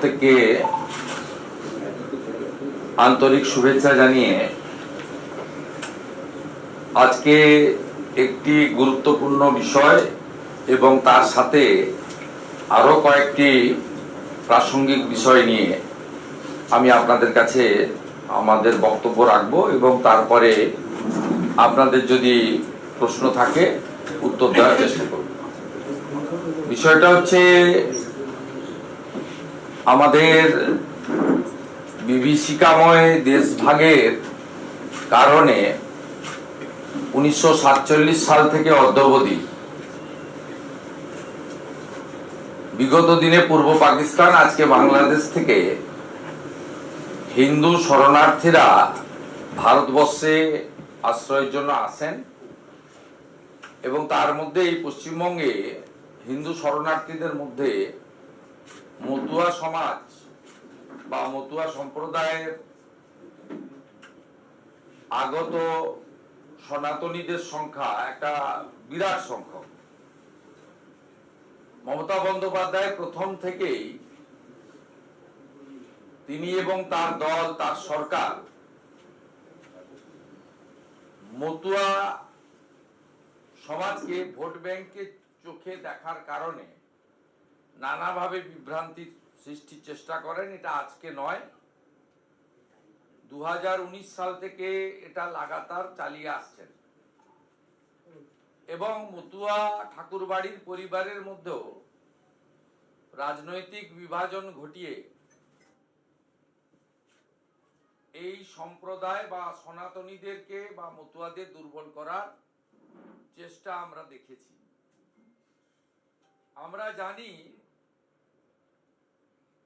প্রত্যেককে আন্তরিক শুভেচ্ছা জানিয়ে আজকে একটি গুরুত্বপূর্ণ বিষয় এবং তার সাথে আরো কয়েকটি প্রাসঙ্গিক বিষয় নিয়ে আমি আপনাদের কাছে আমাদের বক্তব্য রাখব এবং তারপরে আপনাদের যদি প্রশ্ন থাকে উত্তর দেওয়ার চেষ্টা করব। বিষয়টা হচ্ছে আমাদের বিভীষিকাময় দেশভাগের কারণে 1947 সাল থেকে অদ্যাবধি বিগত দিনে পূর্ব পাকিস্তান, আজকে বাংলাদেশ থেকে হিন্দু শরণার্থীরা ভারতবর্ষে আশ্রয়ের জন্য আসেন এবং তার মধ্যে এই পশ্চিমবঙ্গে হিন্দু শরণার্থীদের মধ্যে মতুয়া সমাজ বা মতুয়া সম্প্রদায়ের আগত সনাতনীদের সংখ্যা একটা বিরাট সংখ্যক। মমতা বন্দ্যোপাধ্যায় প্রথম থেকেই তিনি এবং তার দল, তার সরকার মতুয়া সমাজকে ভোট ব্যাংকের চোখে দেখার কারণে নানাভাবে বিভ্রান্তি সৃষ্টির চেষ্টা করেন। এটা আজকে নয়, 2019 সাল থেকে এটা লাগাতার চালিয়ে আসছেন এবং মতুয়া ঠাকুরবাড়ির পরিবারের মধ্যেও রাজনৈতিক বিভাজন ঘটিয়ে এই সম্প্রদায় বা সনাতনীদেরকে বা মতুয়াদের দুর্বল করার চেষ্টা আমরা দেখেছি। আমরা জানি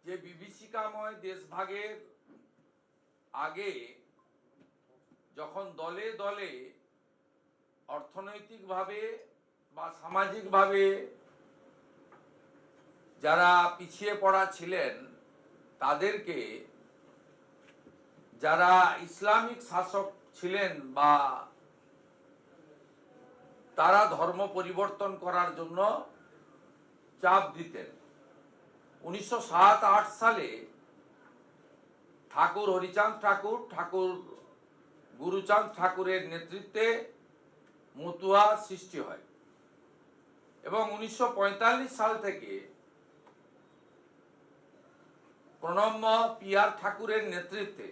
যে বিভীষিকাময় দেশভাগের আগে যখন দলে দলে অর্থনৈতিকভাবে বা সামাজিকভাবে যারা পিছিয়ে পড়া ছিলেন তাদেরকে যারা ইসলামিক শাসক ছিলেন বা তারা ধর্ম পরিবর্তন করার জন্য চাপ দিতেন। 1907-08 সালে ঠাকুর হরিচাঁদ ঠাকুর গুরুচাঁদ ঠাকুরের নেতৃত্বে মতুয়া সৃষ্টি হয় এবং 1945 সাল থেকে প্রণম্য পিয়ার ঠাকুরের নেতৃত্বে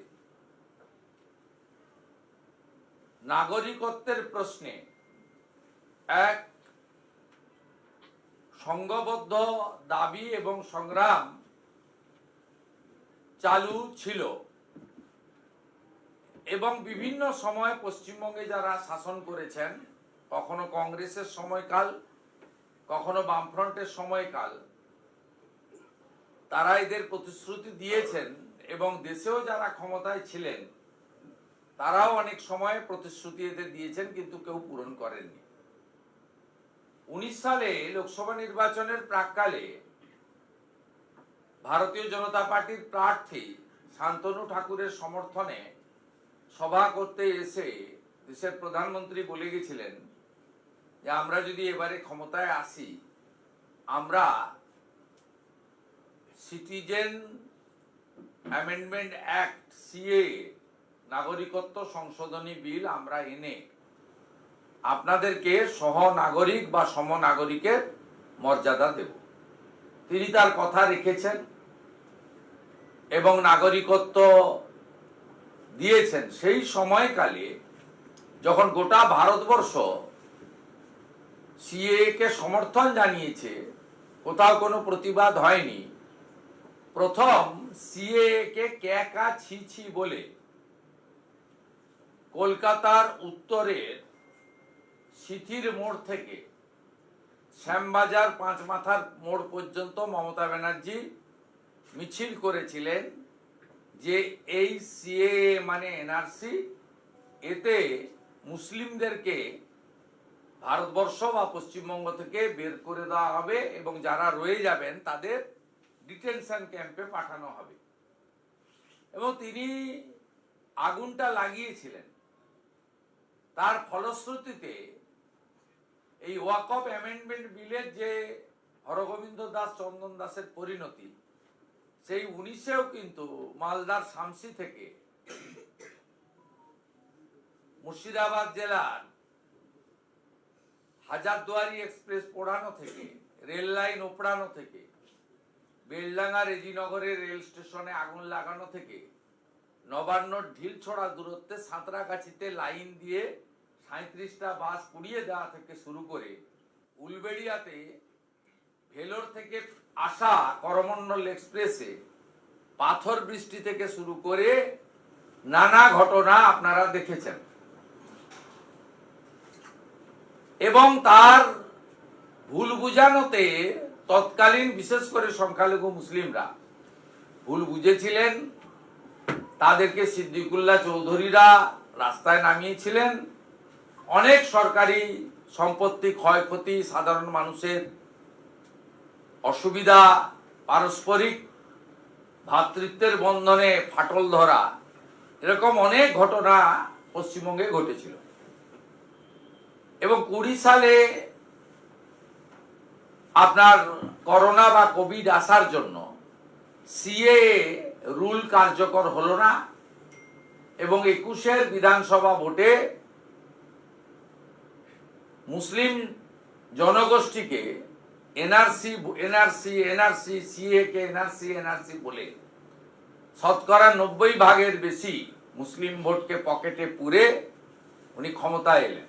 নাগরিকত্বের প্রশ্নে এক সংঘবদ্ধ দাবি এবং সংগ্রাম চালু ছিল এবং বিভিন্ন সময় পশ্চিমবঙ্গে যারা শাসন করেছেন, কখনো কংগ্রেসের সময়কাল, কখনো বামফ্রন্টের সময়কাল, তারা এদের প্রতিশ্রুতি দিয়েছেন এবং দেশেও যারা ক্ষমতায় ছিলেন তারাও অনেক সময় প্রতিশ্রুতি এদের দিয়েছেন, কিন্তু কেউ পূরণ করেননি। 19 সালে লোকসভা নির্বাচনের প্রাক্কালে ভারতীয় জনতা পার্টির প্রার্থী শান্তনু ঠাকুরের সমর্থনে সভা করতে এসে দেশের প্রধানমন্ত্রী বলে গেছিলেন যে আমরা যদি এবারে ক্ষমতায় আসি, আমরা সিটিজেন অ্যামেন্ডমেন্ট অ্যাক্ট সিএ নাগরিকত্ব সংশোধনী বিল আমরা এনে আপনাদেরকে সহ নাগরিক বা সমনাগরিকের মর্যাদা দেব। তিনি তার কথা রেখেছেন এবং নাগরিকত্ব দিয়েছেন। সেই সময়কালে যখন গোটা ভারতবর্ষ সিএ কে সমর্থন জানিয়েছে, কোথাও কোনো প্রতিবাদ হয়নি, প্রথম সিএ কে ক্যাকা ছি ছি বলে কলকাতার উত্তরের সিথির মোড় থেকে শ্যামবাজার পাঁচমাথার মোড় পর্যন্ত মমতা ব্যানার্জি মিছিল করেছিলেন যে এই সিএ মানে এনআরসি, এতে মুসলিমদেরকে ভারতবর্ষ বা পশ্চিমবঙ্গ থেকে বের করে দেওয়া হবে এবং যারা রয়ে যাবেন তাদের ডিটেনশন ক্যাম্পে পাঠানো হবে। এবং তিনি আগুনটা লাগিয়েছিলেন। তার ফলশ্রুতিতে এই ওয়াকফ অ্যামেন্ডমেন্ট বিলের যে হরগোবিন্দ দাস চন্দন দাসের পরিণতি, সেই 19-এও কিন্তু মালদার শামসি থেকে মুর্শিদাবাদ জেলার হাজারদুয়ারি এক্সপ্রেস পোড়ানো থেকে, রেল লাইন ওপড়ানো থেকে, বেলডাঙ্গা রেজিনগরের রেল স্টেশনে আগুন লাগানো থেকে, নবান্নর ঢিলছড়া দূরত্বে সাঁতরাগাছিতে লাইন দিয়ে 37টা বাস পুড়িয়ে দেওয়া থেকে শুরু করে উলবেড়িয়াতে ভেলোর থেকে আসা করমণ্ডল এক্সপ্রেসে পাথর বৃষ্টি থেকে শুরু করে নানা ঘটনা আপনারা দেখেছেন। এবং তার ভুল বুঝানোতে তৎকালীন বিশেষ করে সংখ্যালঘু মুসলিমরা ভুল বুঝেছিলেন, তাদেরকে সিদ্দিকুল্লাহ চৌধুরীরা রাস্তায় নামিয়েছিলেন। অনেক সরকারি সম্পত্তি ক্ষয়ক্ষতি, সাধারণ মানুষের অসুবিধা, পারস্পরিক ভ্রাতৃত্বের বন্ধনে ফাটল ধরা, এরকম অনেক ঘটনা পশ্চিমবঙ্গে ঘটেছিল। এবং 20 সালে আপনার করোনা বা কোভিড আসার জন্য সিএএ রুল কার্যকর হলো না এবং 21-এর বিধানসভা ভোটে মুসলিম জনগোষ্ঠীকে এনআরসি সিএ কে এনআরসি বলে শতকরা 90% বেশি মুসলিম ভোটকে পকেটে পুরে উনি ক্ষমতায় এলেন।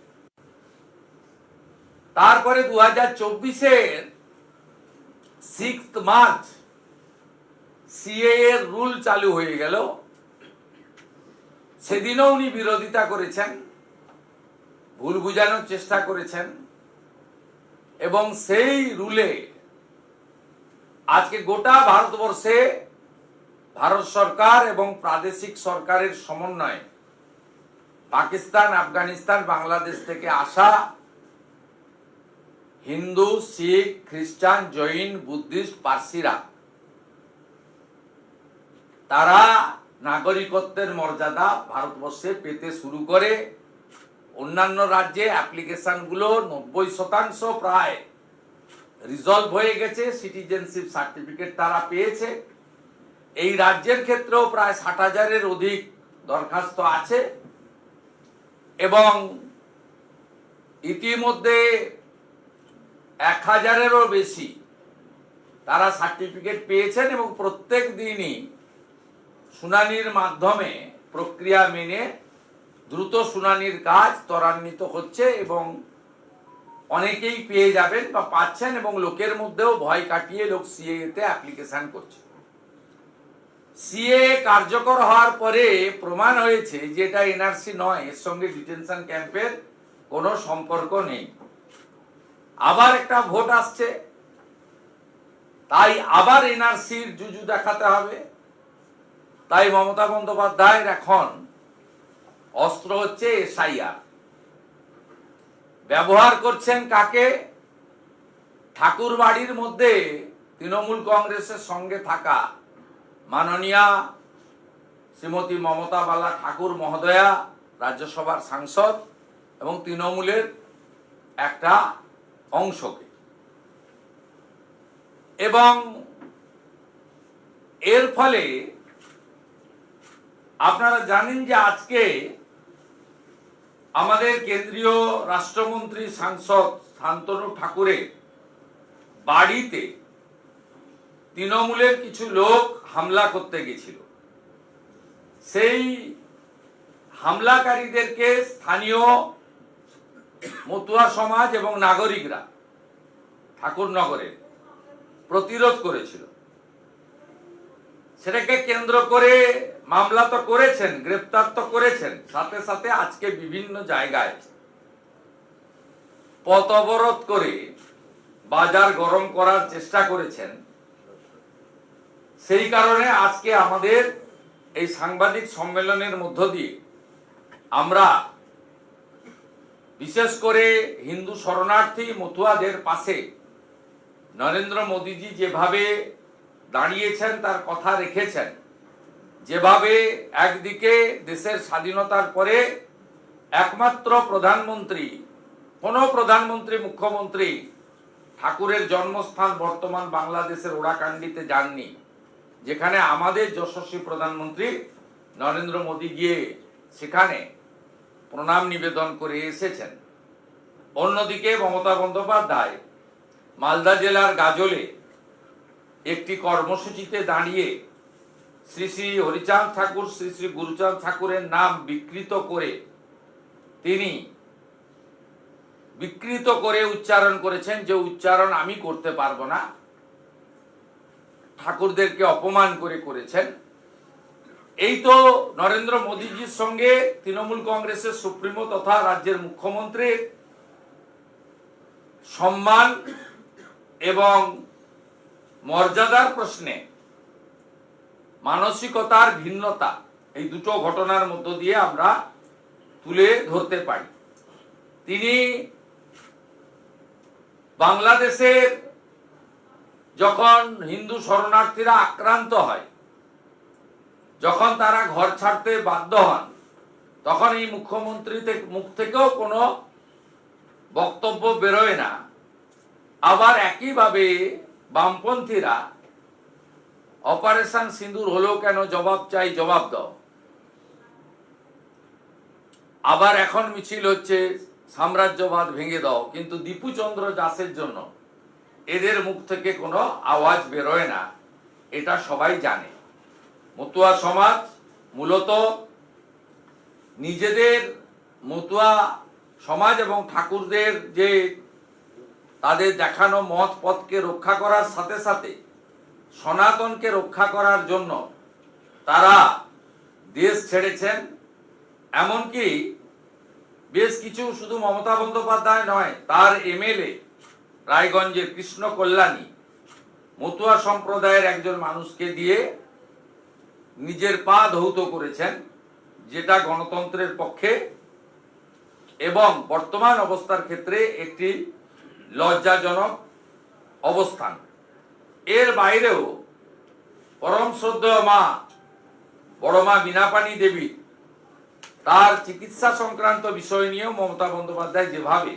তারপরে 2024-এর 6 মার্চ সিএ এর রুল চালু হয়ে গেল। সেদিনও উনি বিরোধিতা করেছেন, ভুল বুঝানোর চেষ্টা করেছেন এবং সেই রুলে আজকে গোটা ভারতবর্ষে ভারত সরকার এবং প্রাদেশিক সরকারের সমন্বয়ে পাকিস্তান, আফগানিস্তান, বাংলাদেশ থেকে আসা হিন্দু, শিখ, খ্রিস্টান, জৈন, বুদ্ধিস্ট, পার্সিরা তারা নাগরিকত্বের মর্যাদা ভারতবর্ষে পেতে শুরু করে। অন্যান্য রাজ্যে অ্যাপ্লিকেশনগুলো 90% প্রায় রিজলভ হয়ে গেছে, সিটিজেনশিপ সার্টিফিকেট তারা পেয়েছে। এই রাজ্যের ক্ষেত্রেও প্রায় 60,000-এর অধিক দরখাস্ত আছে এবং ইতিমধ্যে 1000-এরও বেশি তারা সার্টিফিকেট পেয়েছেন এবং প্রত্যেক দিনই শুনানির মাধ্যমে প্রক্রিয়া মেনে দ্রুত শুনানির কাজ ত্বরান্বিত হচ্ছে এবং অনেকেই পেয়ে যাবেন বা পাচ্ছেন এবং লোকের মধ্যেও ভয় কাটিয়ে লোক সিএতে অ্যাপ্লিকেশন করছে। সিএ কার্যকর হওয়ার পরে প্রমাণ হয়েছে যে এটা এনআরসি নয়, এর সঙ্গে ডিটেনশন ক্যাম্পের কোনো সম্পর্ক নেই। আবার একটা ভোট আসছে, তাই আবার এনআরসির জুজু দেখাতে হবে। তাই মমতা বন্দ্যোপাধ্যায়ের এখন অস্ত্র হচ্ছে এসআইআর। ব্যবহার করছেন কাকে? ঠাকুর বাড়ির মধ্যে তৃণমূল কংগ্রেসের সঙ্গে থাকা মাননীয়া শ্রীমতী মমতা বালা ঠাকুর মহোদয়া, রাজ্যসভার সাংসদ এবং তৃণমূলের একটা অংশকে। এবং এর ফলে আপনারা জানেন যে আজকে আমাদের কেন্দ্রীয় রাষ্ট্রমন্ত্রী সাংসদ শান্তনু ঠাকুরের বাড়িতে তৃণমূলের কিছু লোক হামলা করতে গেছিল। সেই হামলাকারীদেরকে স্থানীয় মতুয়া সমাজ এবং নাগরিকরা ঠাকুরনগরে প্রতিরোধ করেছিল। সেটাকে কেন্দ্র করে মামলা তো করেছেন, গ্রেপ্তার তো করেছেন, সাথে সাথে আজকে বিভিন্ন জায়গায় পথ অবরোধ করে বাজার গরম করার চেষ্টা করেছেন। সেই কারণে আজকে আমাদের এই সাংবাদিক সম্মেলনের মধ্য দিয়ে আমরা বিশেষ করে হিন্দু শরণার্থী মতুয়াদের পাশে নরেন্দ্র মোদীজি যেভাবে দাঁড়িয়েছেন, তার কথা রেখেছেন, যেভাবে একদিকে দেশের স্বাধীনতার পরে একমাত্র প্রধানমন্ত্রী, কোন প্রধানমন্ত্রী, মুখ্যমন্ত্রী ঠাকুরের জন্মস্থান বর্তমান বাংলাদেশের ওরাকান্ডিতে যাননি, যেখানে আমাদের যশস্বী প্রধানমন্ত্রী নরেন্দ্র মোদী গিয়ে সেখানে প্রণাম নিবেদন করে এসেছেন। অন্যদিকে মমতা বন্দ্যোপাধ্যায় মালদা জেলার গাজলে একটি কর্মসূচিতে দাঁড়িয়ে শ্রী শ্রী হরিচাঁদ ঠাকুর, শ্রী শ্রী গুরুচাঁদ ঠাকুরের নাম বিকৃত করে তিনি উচ্চারণ করেছেন যে উচ্চারণ আমি করতে পারবো না, ঠাকুরদেরকে অপমান করেছেন। এই তো নরেন্দ্র মোদীজির সঙ্গে তৃণমূল কংগ্রেসের সুপ্রিমো তথা রাজ্যের মুখ্যমন্ত্রীর সম্মান এবং মর্যাদার প্রশ্নে মানসিকতার ভিন্নতা, এই দুটো ঘটনার মধ্য দিয়ে আমরা তুলে ধরতে পারি। তিনি বাংলাদেশের যখন হিন্দু শরণার্থীরা আক্রান্ত হয়, যখন তারা ঘর ছাড়তে বাধ্য হন, তখন এই মুখ্যমন্ত্রী মুখ থেকেও কোনো বক্তব্য বেরোয় না। আবার একইভাবে বামপন্থীরা অপারেশন সিঁদুর হলো কেন, জবাব চাই, জবাব দাও। আবার এখন মিছিল হচ্ছে সাম্রাজ্যবাদ ভেঙে দাও, কিন্তু দীপু চন্দ্র দাসের জন্য এদের মুখ থেকে কোনো আওয়াজ বেরোয় না, এটা সবাই জানে। মতুয়া সমাজ মূলত নিজেদের মতুয়া সমাজ এবং ঠাকুরদের যে তাদের দেখানো মত পথকে রক্ষা করার সাথে সাথে সনাতনকে রক্ষা করার জন্য তারা দেশ ছেড়েছেন। এমনকি বেশ কিছু, শুধু মমতা বন্দ্যোপাধ্যায় নয়, তার এমএলএ রায়গঞ্জের কৃষ্ণ কল্যাণী মতুয়া সম্প্রদায়ের একজন মানুষকে দিয়ে নিজের পা ধৌত করেছেন, যেটা গণতন্ত্রের পক্ষে এবং বর্তমান অবস্থার ক্ষেত্রে একটি লজ্জাজনক অবস্থান। এর বাইরেও পরম শ্রদ্ধেয় মা বড় মা বীণাপাণি দেবী তার চিকিৎসা সংক্রান্ত বিষয় নিয়েও মমতা বন্দ্যোপাধ্যায় যেভাবে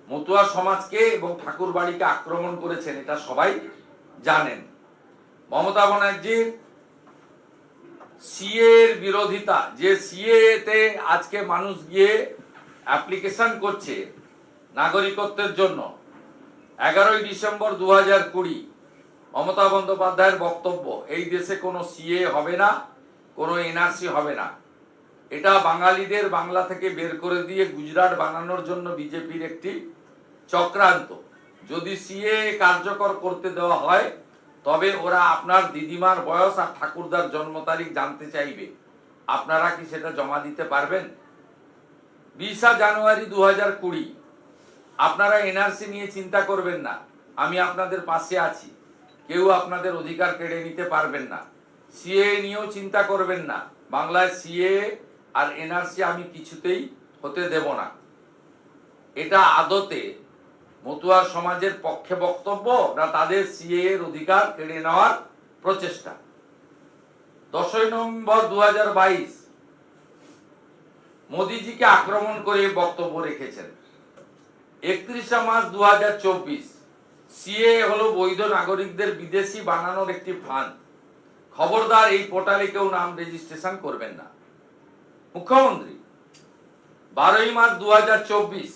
মতুয়া সমাজকে এবং ঠাকুর বাড়িকে আক্রমণ করেছেন, এটা সবাই জানেন। মমতা ব্যানার্জির সিএ এর বিরোধিতা, যে সিএ তে আজকে মানুষ গিয়ে অ্যাপ্লিকেশন করছে নাগরিকত্বের জন্য, 11ই ডিসেম্বর 2020 মমতা বন্দ্যোপাধ্যায়ের বক্তব্য, এই দেশে কোনো সিএ হবে না, কোনো এনআরসি হবে না। এটা বাঙালিদের বাংলা থেকে বের করে দিয়ে গুজরাট বানানোর জন্য বিজেপির একটি চক্রান্ত। যদি সিএ কার্যকর করতে দেওয়া হয়, তবে ওরা আপনার দিদিমার বয়স আর ঠাকুরদার জন্ম তারিখ জানতে চাইবে। আপনারা কি সেটা জমা দিতে পারবেন? 20 জানুয়ারি 2020 আপনারা এনআরসি নিয়ে চিন্তা করবেন না, আমি আপনাদের পাশে আছি, কেউ আপনাদের অধিকার কেড়ে নিতে পারবেন না। সিএ নিয়েও চিন্তা করবেন না, বাংলায় সিএ আর এনআরসি আমি কিছুতেই হতে দেব না। এটা আদতে মতুয়ার সমাজের পক্ষে বক্তব্য না তাদের সিএ এর অধিকার কেড়ে নেওয়ার প্রচেষ্টা? 10ই নভেম্বর 2022 মোদিজিকে আক্রমণ করে বক্তব্য রেখেছেন। 31 মার্চ 2024 সিএ হলো বৈধ নাগরিকদের বিদেশি বানানোর একটি ফান্ড, খবরদার এই পোর্টালে কেউ নাম রেজিস্ট্রেশন করবেন না। মুখ্যমন্ত্রী 12ই মার্চ 2024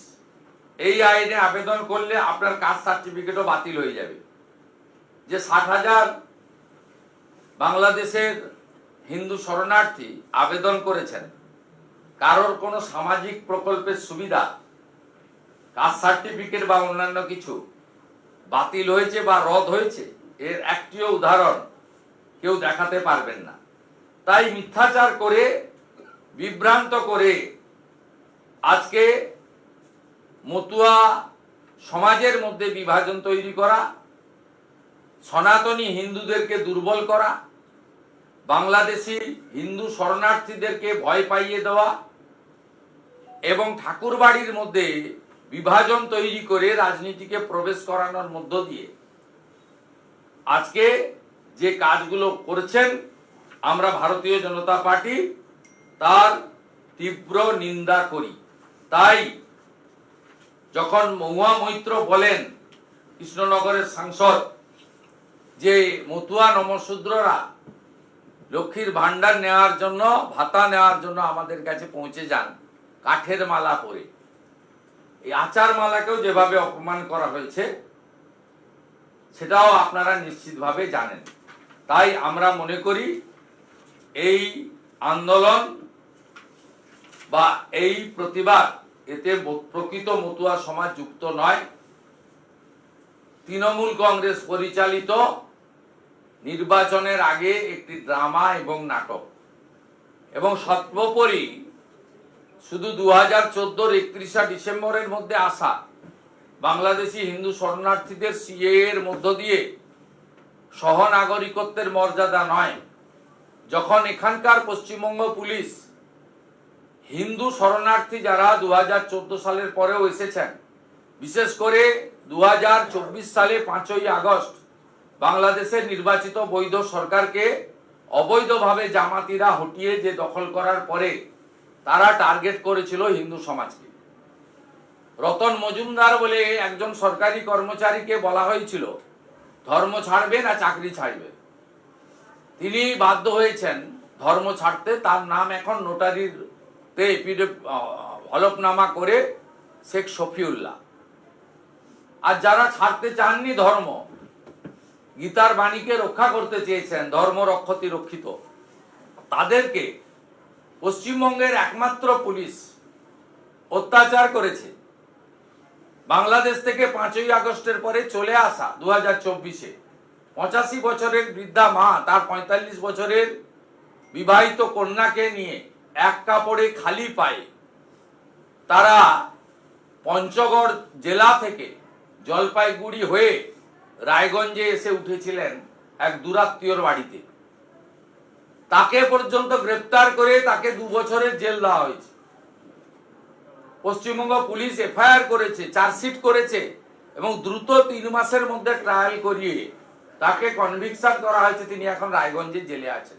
এই আইনে আবেদন করলে আপনার কাস্ট সার্টিফিকেটও বাতিল হয়ে যাবে। যে 60,000 বাংলাদেশের হিন্দু শরণার্থী আবেদন করেছেন, কারোর কোনো সামাজিক প্রকল্পের সুবিধা, কাস্ট সার্টিফিকেট বা অন্যান্য কিছু বাতিল হয়েছে বা রদ হয়েছে, এর একটিও উদাহরণ কেউ দেখাতে পারবেন না। তাই মিথ্যাচার করে, বিভ্রান্ত করে আজকে মতুয়া সমাজের মধ্যে বিভাজন তৈরি করা, সনাতনী হিন্দুদেরকে দুর্বল করা, বাংলাদেশি হিন্দু শরণার্থীদেরকে ভয় পাইয়ে দেওয়া এবং ঠাকুর বাড়ির মধ্যে বিভাজন তৈরি করে রাজনীতিকে প্রবেশ করানোর মধ্য দিয়ে আজকে যে কাজগুলো করেছেন, আমরা ভারতীয় জনতা পার্টি তার তীব্র নিন্দা করি। তাই যখন মহুয়া মৈত্র বলেন, কৃষ্ণনগরের সাংসদ, যে মতুয়া নমশূদ্ররা লক্ষ্মীর ভান্ডার নেওয়ার জন্য, ভাতা নেওয়ার জন্য আমাদের কাছে পৌঁছে যান কাঠের মালা পরে, এই আচার মালাকেও যেভাবে অপমান করা হয়েছে সেটাও আপনারা নিশ্চিতভাবে জানেন। তাই আমরা মনে করি এই আন্দোলন বা এই প্রতিবাদ এতে প্রকৃত মতুয়া সমাজ যুক্ত নয়। তৃণমূল কংগ্রেস পরিচালিত নির্বাচনের আগে একটি ড্রামা এবং নাটক, এবং সর্বোপরি শুধু 2014 31 ডিসেম্বরের মধ্যে আসা বাংলাদেশি হিন্দু শরণার্থীদের সিএএ এর মধ্য দিয়ে সহনাগরিকত্বের মর্যাদা নয়, যখন এখানকার পশ্চিমবঙ্গ পুলিশ হিন্দু শরণার্থী যারা 2014 সালের পরেও এসেছেন, বিশেষ করে 2024 সালে 5ই আগস্ট বাংলাদেশের নির্বাচিত বৈধ সরকারকে অবৈধভাবে জামাতিরা হটিয়ে যে দখল করার পরে তারা টার্গেট করেছিল হিন্দু সমাজকে। রতন মজুমদার বলে একজন সরকারি কর্মচারীকে বলা হয়েছিল ধর্ম ছাড়বে না চাকরি ছাড়বে। তিনি বাধ্য হয়েছেন ধর্ম ছাড়তে। তার নাম এখন নোটারিতে হলফনামা করে শেখ শফিউল্লাহ। আর যারা ছাড়তে চাননি ধর্ম, গীতার বাণীকে রক্ষা করতে চেয়েছেন, ধর্ম রক্ষতি রক্ষিত, তাদেরকে পশ্চিমবঙ্গের একমাত্র পুলিশ অত্যাচার করেছে। বাংলাদেশ থেকে 5ই আগস্টের পরে চলে আসা 2024-এ 85 বছরের বৃদ্ধা মা তার 45 বছরের বিবাহিত কন্যাকে নিয়ে এক কাপড়ে খালি পায়ে তারা পঞ্চগড় জেলা থেকে জলপাইগুড়ি হয়ে রায়গঞ্জে এসে উঠেছিলেন এক দুরাত্মীয়র বাড়িতে। তাকে পর্যন্ত গ্রেপ্তার করে তাকে 2 বছরের জেল দেওয়া হয়েছে। পশ্চিমবঙ্গ পুলিশ এফআইআর করেছে, চার্জশিট করেছে এবং দ্রুত 3 মাসের মধ্যে ট্রায়াল করিয়ে তাকে কনভিকশন করা হয়েছে। তিনি এখন রায়গঞ্জের জেলে আছেন।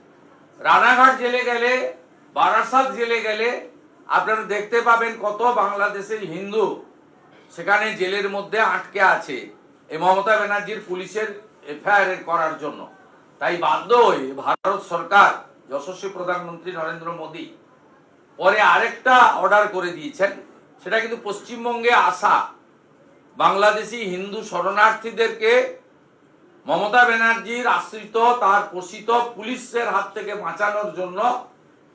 রানাঘাট জেলে গেলে, বারাসাত জেলে গেলে আপনারা দেখতে পাবেন কত বাংলাদেশের হিন্দু সেখানে জেলের মধ্যে আটকে আছে এই মমতা ব্যানার্জির পুলিশের এফআইআর করার জন্য। তাই বাধ্য হয়ে ভারত সরকার, যশস্বী প্রধানমন্ত্রী নরেন্দ্র মোদী পরে আরেকটা অর্ডার করে দিয়েছেন। সেটা কিন্তু পশ্চিমবঙ্গে আসা বাংলাদেশি হিন্দু শরণার্থীদেরকে মমতা ব্যানার্জির আশ্রিত, তার পোষিত পুলিশের হাত থেকে বাঁচানোর জন্য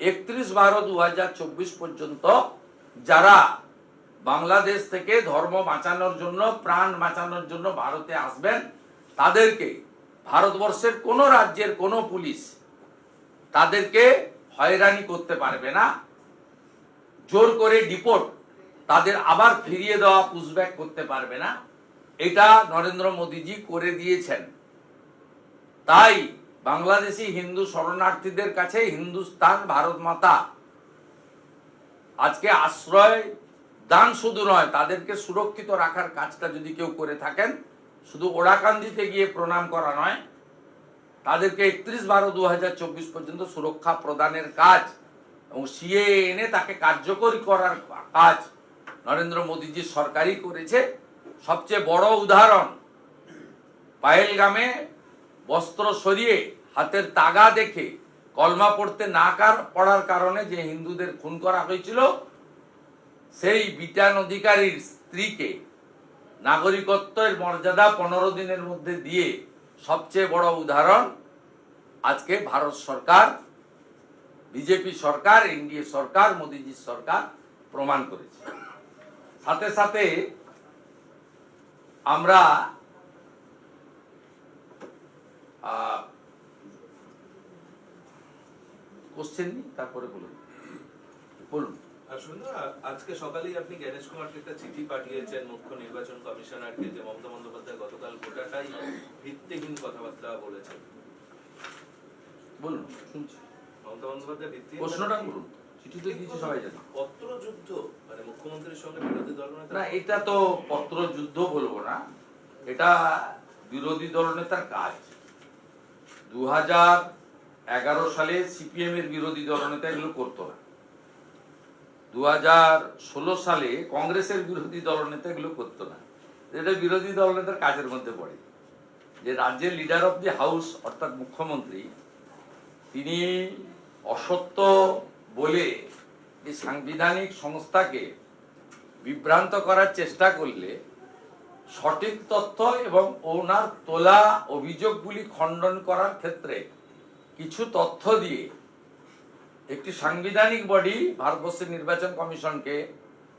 31/12/2024 পর্যন্ত যারা বাংলাদেশ থেকে ধর্ম বাঁচানোর জন্য, প্রাণ বাঁচানোর জন্য ভারতে আসবেন, তাদেরকে ভারতবর্ষের কোন রাজ্যের কোন পুলিশ তাদেরকে হয়রানি করতে পারবে না। জোর করে ডিপোর্ট, তাদের আবার ফিরিয়ে দেওয়া, পুশব্যাক করতে পারবে না। এটা নরেন্দ্র মোদীজি করে দিয়েছেন। তাই বাংলাদেশি হিন্দু শরণার্থীদের কাছে হিন্দুস্তান, ভারত মাতা আজকে আশ্রয় দান শুধু নয়, তাদেরকে সুরক্ষিত রাখার কাজটা যদি কেউ করে থাকেন, শুধু ওড়াকান্দিতে গিয়ে প্রণাম করা নয়, তাদেরকে 31/12/2024 পর্যন্ত সুরক্ষা প্রদানের কাজ এবং সিএএ এনে তাকে কার্যকরী করার কাজ নরেন্দ্র মোদীজি সরকারই করেছে। সবচেয়ে বড় উদাহরণ, পাহেলগামে বস্ত্র সরিয়ে হাতের তাগা দেখে কলমা পড়তে না পড়ার কারণে যে হিন্দুদের খুন করা হয়েছিল, সেই বিটান অধিকারীর স্ত্রীকে নাগরিকত্বের মর্যাদা 15 দিনের মধ্যে দিয়ে সবচেয়ে বড় উদাহরণ আজকে ভারত সরকার, বিজেপি সরকার, এনডিএ সরকার, মোদীজি সরকার প্রমাণ করেছে। সাথে সাথে আমরা কোশ্চেন নিই, তারপরে বলুন। আসুন, আজকে সকালেই আপনি জ্ঞানেশ কুমারকে একটা চিঠি পাঠিয়েছেন মুখ্য নির্বাচন কমিশনারকে, যে মমতা বন্দ্যোপাধ্যায় গতকাল গোটাটাই ভিত্তিহীন কথাবার্তা বলেছেন। বলুন, শুনছি। মমতা বন্দ্যোপাধ্যায় ভিত্তিহীন প্রশ্নটা বলুন। চিঠি তো দিয়েছি, সবাই জানে। পত্রযুদ্ধ মানে মুখ্যমন্ত্রীর সঙ্গে বিরোধী দলনেতা, না, এটা তো পত্রযুদ্ধ বলবো না, এটা বিরোধী দলনেতার কাজ। 2011 সালে সিপিএম এর বিরোধী দলনেতা এগুলো করতো না। 2016 সালে কংগ্রেসের বিরোধী দলনেতা এগুলো করতো না। এটা বিরোধী দলনেতার কাজের মধ্যে পড়ে। যে রাজ্যের লিডার অফ দি হাউস অর্থাৎ মুখ্যমন্ত্রী তিনি অসত্য বলে যে সাংবিধানিক সংস্থাকে বিভ্রান্ত করার চেষ্টা করলে সঠিক তথ্য এবং ওনার তোলা অভিযোগগুলি খণ্ডন করার ক্ষেত্রে কিছু তথ্য দিয়ে একটি সাংবিধানিক বডি ভারতবর্ষের নির্বাচন কমিশনকে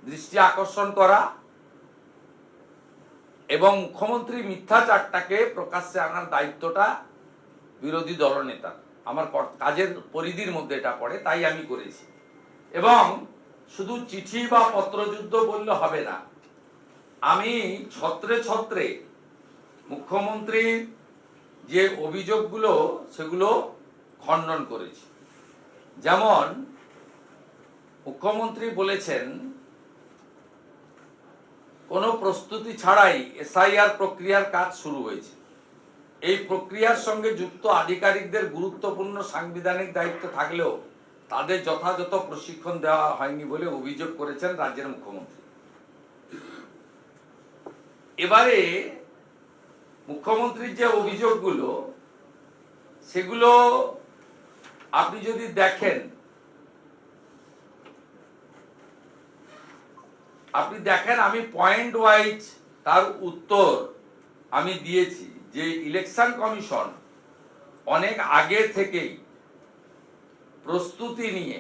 দৃষ্টি আকর্ষণ করা এবং মুখ্যমন্ত্রী মিথ্যাচারটাকে প্রকাশ্যে আনার দায়িত্বটা বিরোধী দলনেতা আমার কাজের পরিধির মধ্যে এটা পড়ে, তাই আমি করেছি। এবং শুধু চিঠি বা পত্রযুদ্ধ বললে হবে না, আমি ছত্রে ছত্রে মুখ্যমন্ত্রীর যে অভিযোগগুলো সেগুলো খণ্ডন করেছি। যেমন মুখ্যমন্ত্রী বলেছেন কোনো প্রস্তুতি ছাড়াই এসআইআর প্রক্রিয়ার কাজ শুরু হয়েছে। এই প্রক্রিয়ার সঙ্গে যুক্ত আধিকারিকদের গুরুত্বপূর্ণ সাংবিধানিক দায়িত্ব থাকলেও তাদের যথাযথ প্রশিক্ষণ দেওয়া হয়নি বলে অভিযোগ করেছেন রাজ্যের মুখ্যমন্ত্রী। এবারে মুখ্যমন্ত্রীর যে অভিযোগগুলো সেগুলো আপনি যদি দেখেন, আমি পয়েন্ট ওয়াইজ তার উত্তর আমি দিয়েছি যে ইলেকশন কমিশন অনেক আগে থেকেই প্রস্তুতি নিয়ে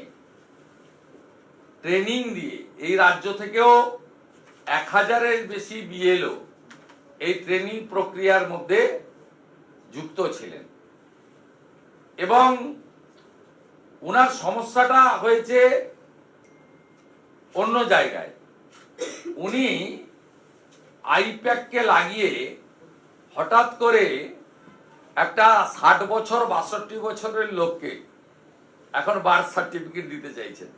ট্রেনিং দিয়ে এই রাজ্য থেকেও 1000-এর বেশি বিএলও এই ট্রেনিং প্রক্রিয়ার মধ্যে যুক্ত ছিলেন এবং ওনার সমস্যাটা হয়েছে অন্য জায়গায়। উনি আইপ্যাককে লাগিয়ে হঠাৎ করে একটা 60 বছর 62 বছরের লোককে এখন বার্থ সার্টিফিকেট দিতে চাইছেন।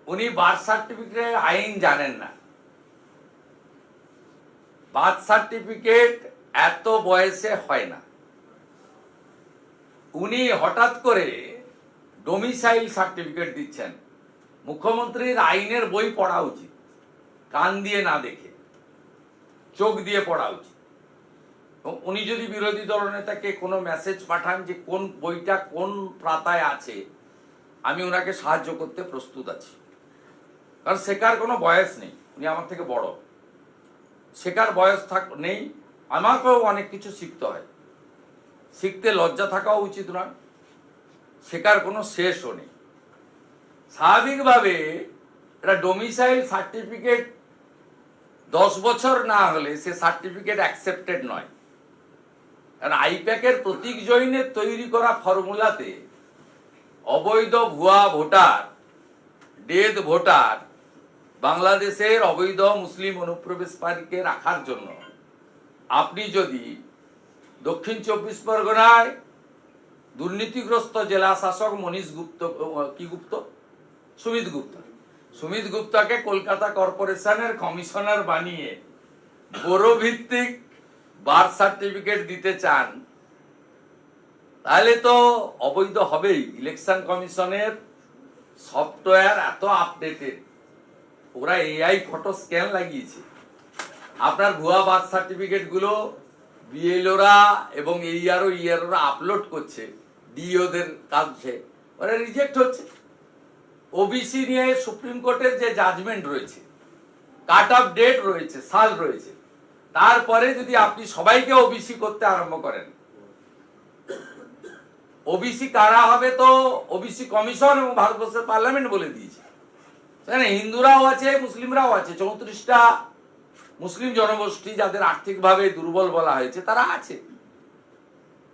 উনি বার্থ সার্টিফিকেটের আইন জানেন না। বার্থ সার্টিফিকেট এত বয়সে হয় না। উনি হঠাৎ করে ডোমিসাইল সার্টিফিকেট দিচ্ছেন। মুখ্যমন্ত্রীর আইনের বই পড়া উচিত, কান দিয়ে না দেখে চোখ দিয়ে পড়া উচিত। উনি যদি বিরোধী দলনেতাকে কোনো মেসেজ পাঠান যে কোন বইটা কোন পাতায় আছে, আমি ওনাকে সাহায্য করতে প্রস্তুত আছি, কারণ শেখার কোনো বয়স নেই। উনি আমার থেকে বড়, শেখার বয়স নেই। আমাকেও অনেক কিছু শিখতে হয়, শিখতে লজ্জা থাকাও উচিত নয়, শেখার কোনো শেষও নেই। স্বাভাবিকভাবে এটা ডোমিসাইল সার্টিফিকেট 10 বছর না হলে সে সার্টিফিকেট অ্যাকসেপ্টেড নয়। কারণ আইপ্যাকের প্রতীক জৈনের তৈরি করা ফর্মুলাতে অবৈধ ভুয়া ভোটার, ডেথ ভোটার, বাংলাদেশের অবৈধ মুসলিম অনুপ্রবেশকারীকে রাখার জন্য আপনি যদি দক্ষিণ 24 পরগনায় দুর্নীতিগ্রস্ত জেলা শাসক সুমিত গুপ্তাকে কলকাতা কর্পোরেশনের কমিশনার বানিয়ে বড় ভিত্তিক বার্থ সার্টিফিকেট দিতে চান, তাহলে তো অবৈধ হবেই। ইলেকশন কমিশনের সফটওয়্যার এত আপডেটেড, ওরা এআই ফটো স্ক্যান লাগিয়েছে। আপনার ভুয়া বার্থ সার্টিফিকেট গুলো বিএলওরা এবং ইআরওরা আপলোড করছে ডিওদের কাছে, ওরা রিজেক্ট হচ্ছে। ওবিসি নিয়ে সুপ্রিম কোর্টের যে জাজমেন্ট রয়েছে, কাট অফ ডেট রয়েছে, সাল রয়েছে, তারপরে যদি আপনি সবাইকে ওবিসি করতে আরম্ভ করেন, ওবিসি কারা হবে তো ওবিসি কমিশন এবং ভারতবর্ষের পার্লামেন্ট বলে দিয়েছে। হিন্দুরাও আছে, মুসলিমরাও আছে, 34টা মুসলিম জনগোষ্ঠী যাদের আর্থিকভাবে দুর্বল বলা হয়েছে তারা আছে,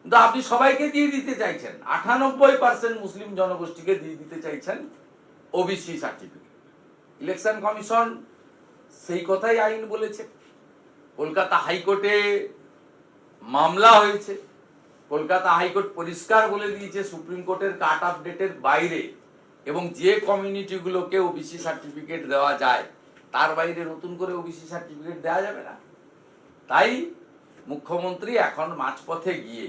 কিন্তু আপনি সবাইকে দিয়ে দিতে চাইছেন। 98% মুসলিম জনগোষ্ঠীকে দিয়ে দিতে চাইছেন ওবিসি সার্টিফিকেট। ইলেকশন কমিশন সেই কথাই আইন বলেছে। কলকাতা হাইকোর্টে মামলা হয়েছে, কলকাতা হাইকোর্ট পরিষ্কার বলে দিয়েছে সুপ্রিম কোর্টের কাট অফ ডেটের বাইরে এবং যে কমিউনিটিগুলোকে ওবিসি সার্টিফিকেট দেওয়া যায় তার বাইরে নতুন করে ওবিসি সার্টিফিকেট দেওয়া যাবে না। তাই মুখ্যমন্ত্রী এখন মাঝপথে গিয়ে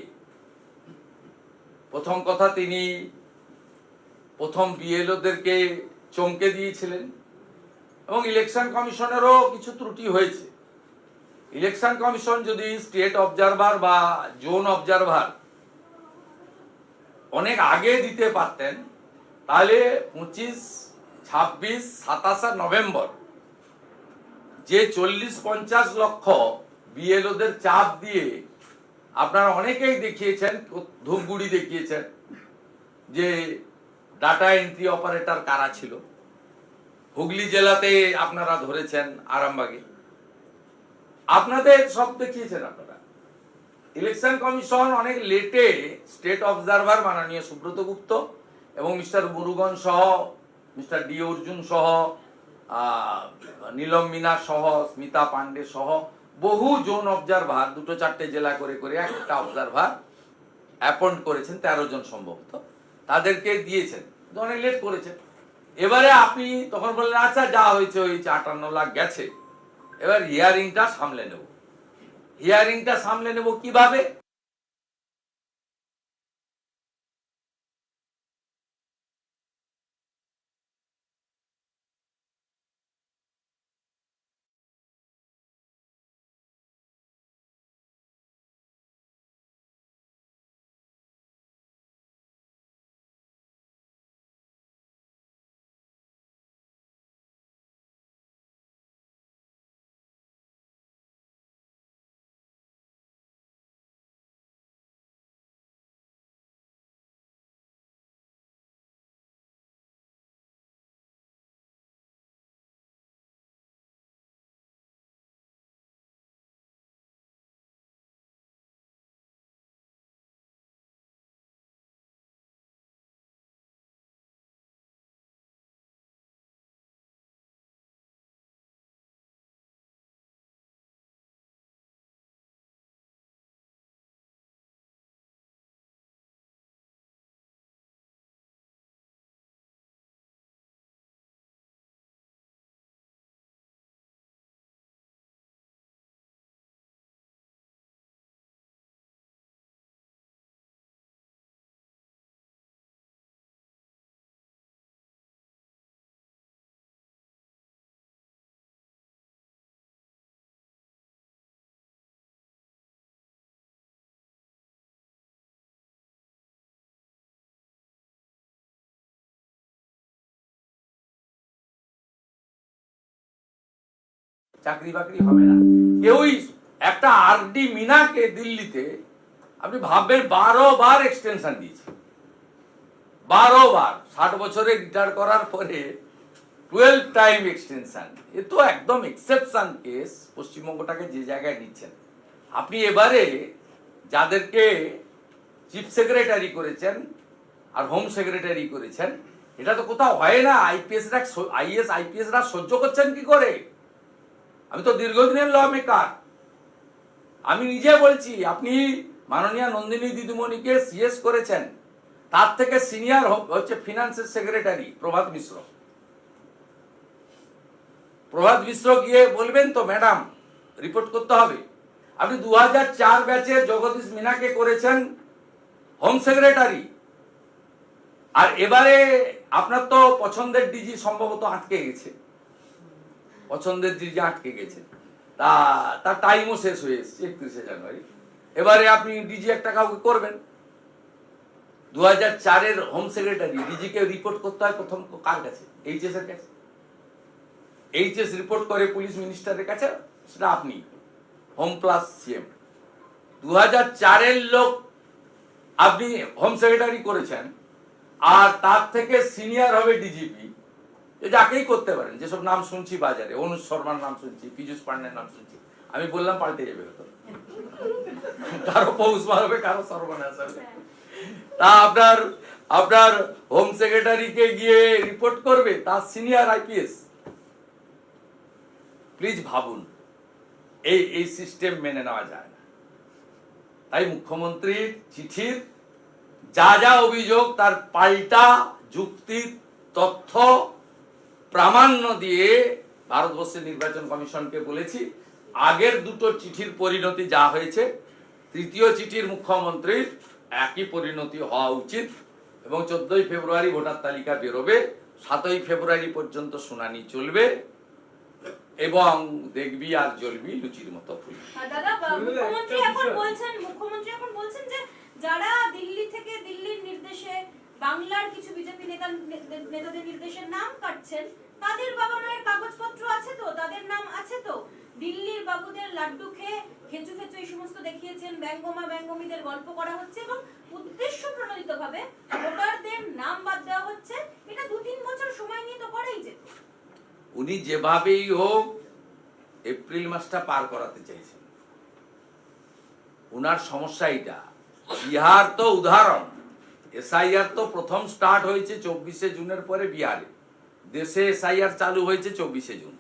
প্রথম কথা তিনি প্রথম বিএলওদেরকে চমকে দিয়েছিলেন এবং ইলেকশন কমিশনেরও কিছু ত্রুটি হয়েছে। ইলেকশন কমিশন যদি স্টেট অবজারভার বা জোন অবজারভার অনেক আগে দিতে পারতেন, তাহলে 25, 26, 27 নভেম্বর যে 40-50 লক্ষ বিএলওদের চাপ দিয়ে আপনারা অনেকেই দেখিয়েছেন, ধূপগুড়ি দেখিয়েছেন যে ডাটা এন্ট্রি অপারেটর কারা ছিল। হুগলি জেলাতে আপনারা ধরেছেন, আরামবাগে আপনাদের সব দেখিয়েছেন আপনারা। ইলেকশন কমিশন অনেক লেটে স্টেট অবজারভার মাননীয় সুব্রত গুপ্ত এবং মিস্টার মুরুগন সহ, মিস্টার ডি অর্জুন সহ, নীলম মিনা সহ, স্মিতা পান্ডে সহ বহু জোন অবজারভার 2-4টে জেলা করে করে একটা অবজারভার অ্যাপয়েন্ট করেছেন, 13 জন সম্ভবত, তাদেরকে দিয়েছেন, অনেক লেট করেছেন। এবারে আপনি তখন বললেন আচ্ছা যা হয়েছে হয়েছে, 58 লাখ গেছে, এবার হিয়ারিংটা সামলে নেব। হিয়ারিংটা সামলে নেব কিভাবে? চাকরি বাকরি হবে না। কেউই একটা আরডি মিনাকে দিল্লিতে আপনি ভাববেন 12 বার এক্সটেনশন দিয়েছে, 12 বার, 60 বছরে রিটায়ার করার পরে 12 টাইম এক্সটেনশন। এ তো একদম এক্সেপশন কেস, পশ্চিমবঙ্গটাকে যে জায়গায় নিচ্ছেন আপনি। এবারে যাদেরকে চিফ সেক্রেটারি করেছেন আর হোম সেক্রেটারি করেছেন, এটা তো কোথাও হয় না। আইএস-আইপিএসরা সহ্য করছেন কি করে? আমি তো দীর্ঘদিনের ল মেকার, আমি নিজে বলছি। আপনি মাননীয় নন্দিনী দিদিমণিকে সিএস করেছেন, তার থেকে সিনিয়র হচ্ছে ফিনান্সের সেক্রেটারি প্রভাত মিশ্র। প্রভাত মিশ্র গিয়ে বলবেন তো ম্যাডাম রিপোর্ট করতে হবে। আপনি 2004 ব্যাচে জগদীশ মিনাকে করেছেন হোম সেক্রেটারি, আর এবারে আপনার তো পছন্দের ডিজি সম্ভবত আটকে গেছে, পছন্দের ডিজি আটকে গেছে, তার টাইমও শেষ হয়ে এসেছে 31শে জানুয়ারি। এবারে আপনি ডিজি একটা কাউকে করবেন। 2004-এর হোম সেক্রেটারি ডিজিকে রিপোর্ট করতে হয় প্রথম কার কাছে? এইচএস এর কাছে। এইচএস রিপোর্ট করে পুলিশ মিনিস্টারের কাছে, সেটা আপনি হোম প্লাস সিএম। 2004-এর লোক আপনি হোম সেক্রেটারি করেছেন, আর তার থেকে সিনিয়র হবে ডিজিপি। যাকেই করতে পারেন, যেসব নাম শুনছি বাজারে, অনুজ শর্মার নাম শুনছি, পীযূষ পান্ডের নাম শুনছি, আমি বললাম পাল্টে যাবে হয়তো, কারো পৌষ মারবে, কারো সর্বনাশ হবে। তা আপনার হোম সেক্রেটারিকে গিয়ে রিপোর্ট করবে তার সিনিয়র আইপিএস। প্লিজ ভাবুন, এই সিস্টেম মেনে নেওয়া যায় না। তাই মুখ্যমন্ত্রীর চিঠির যা যা অভিযোগ তার পাল্টা যুক্তি, তথ্য, প্রামাণ্য দিয়ে ভারতবর্ষের নির্বাচন কমিশনকে বলেছি, আগের দুটো চিঠির পরিণতি যা হয়েছে, তৃতীয় চিঠির মুখ্যমন্ত্রীর একই পরিণতি হওয়া উচিত। এবং 14ই ফেব্রুয়ারি ভোটার তালিকা বেরোবে, 7ই ফেব্রুয়ারি পর্যন্ত শুনানি চলবে, এবং দেখবি আর জ্বলবি লুচির মতো ফুলবি। দাদা, মুখ্যমন্ত্রী এখন বলছেন যে যারা দিল্লি থেকে দিল্লির নির্দেশে বাংলার কিছু বিজেপি নেতাদের নির্দেশে নাম কাটছেন তাদের বাবা মায়ের কাগজপত্র আছে তো, তাদের নাম আছে তো। দিল্লির বাবুদের লাড্ডু খেয়ে খেচু খেচু এই সমস্ত দেখিয়েছেন, ব্যঙ্গমা ব্যঙ্গমীদের গল্প করা হচ্ছে এবং উদ্দেশ্য প্রণোদিত ভাবে ভোটারদের নাম বাদ দেওয়া হচ্ছে। এটা 2-3 বছর সময় নিয়ে তো করাই যেত। উনি যেভাবেই হোক এপ্রিল মাসটা পার করাতে চাইছেন। উনার সমস্যা এটা। বিহার তো উদাহরণ, এসআইআর তো প্রথম স্টার্ট হয়েছে 24শে জুনের পরে বিহারে। দেশে এসআইআর চালু হয়েছে 24শে জুন,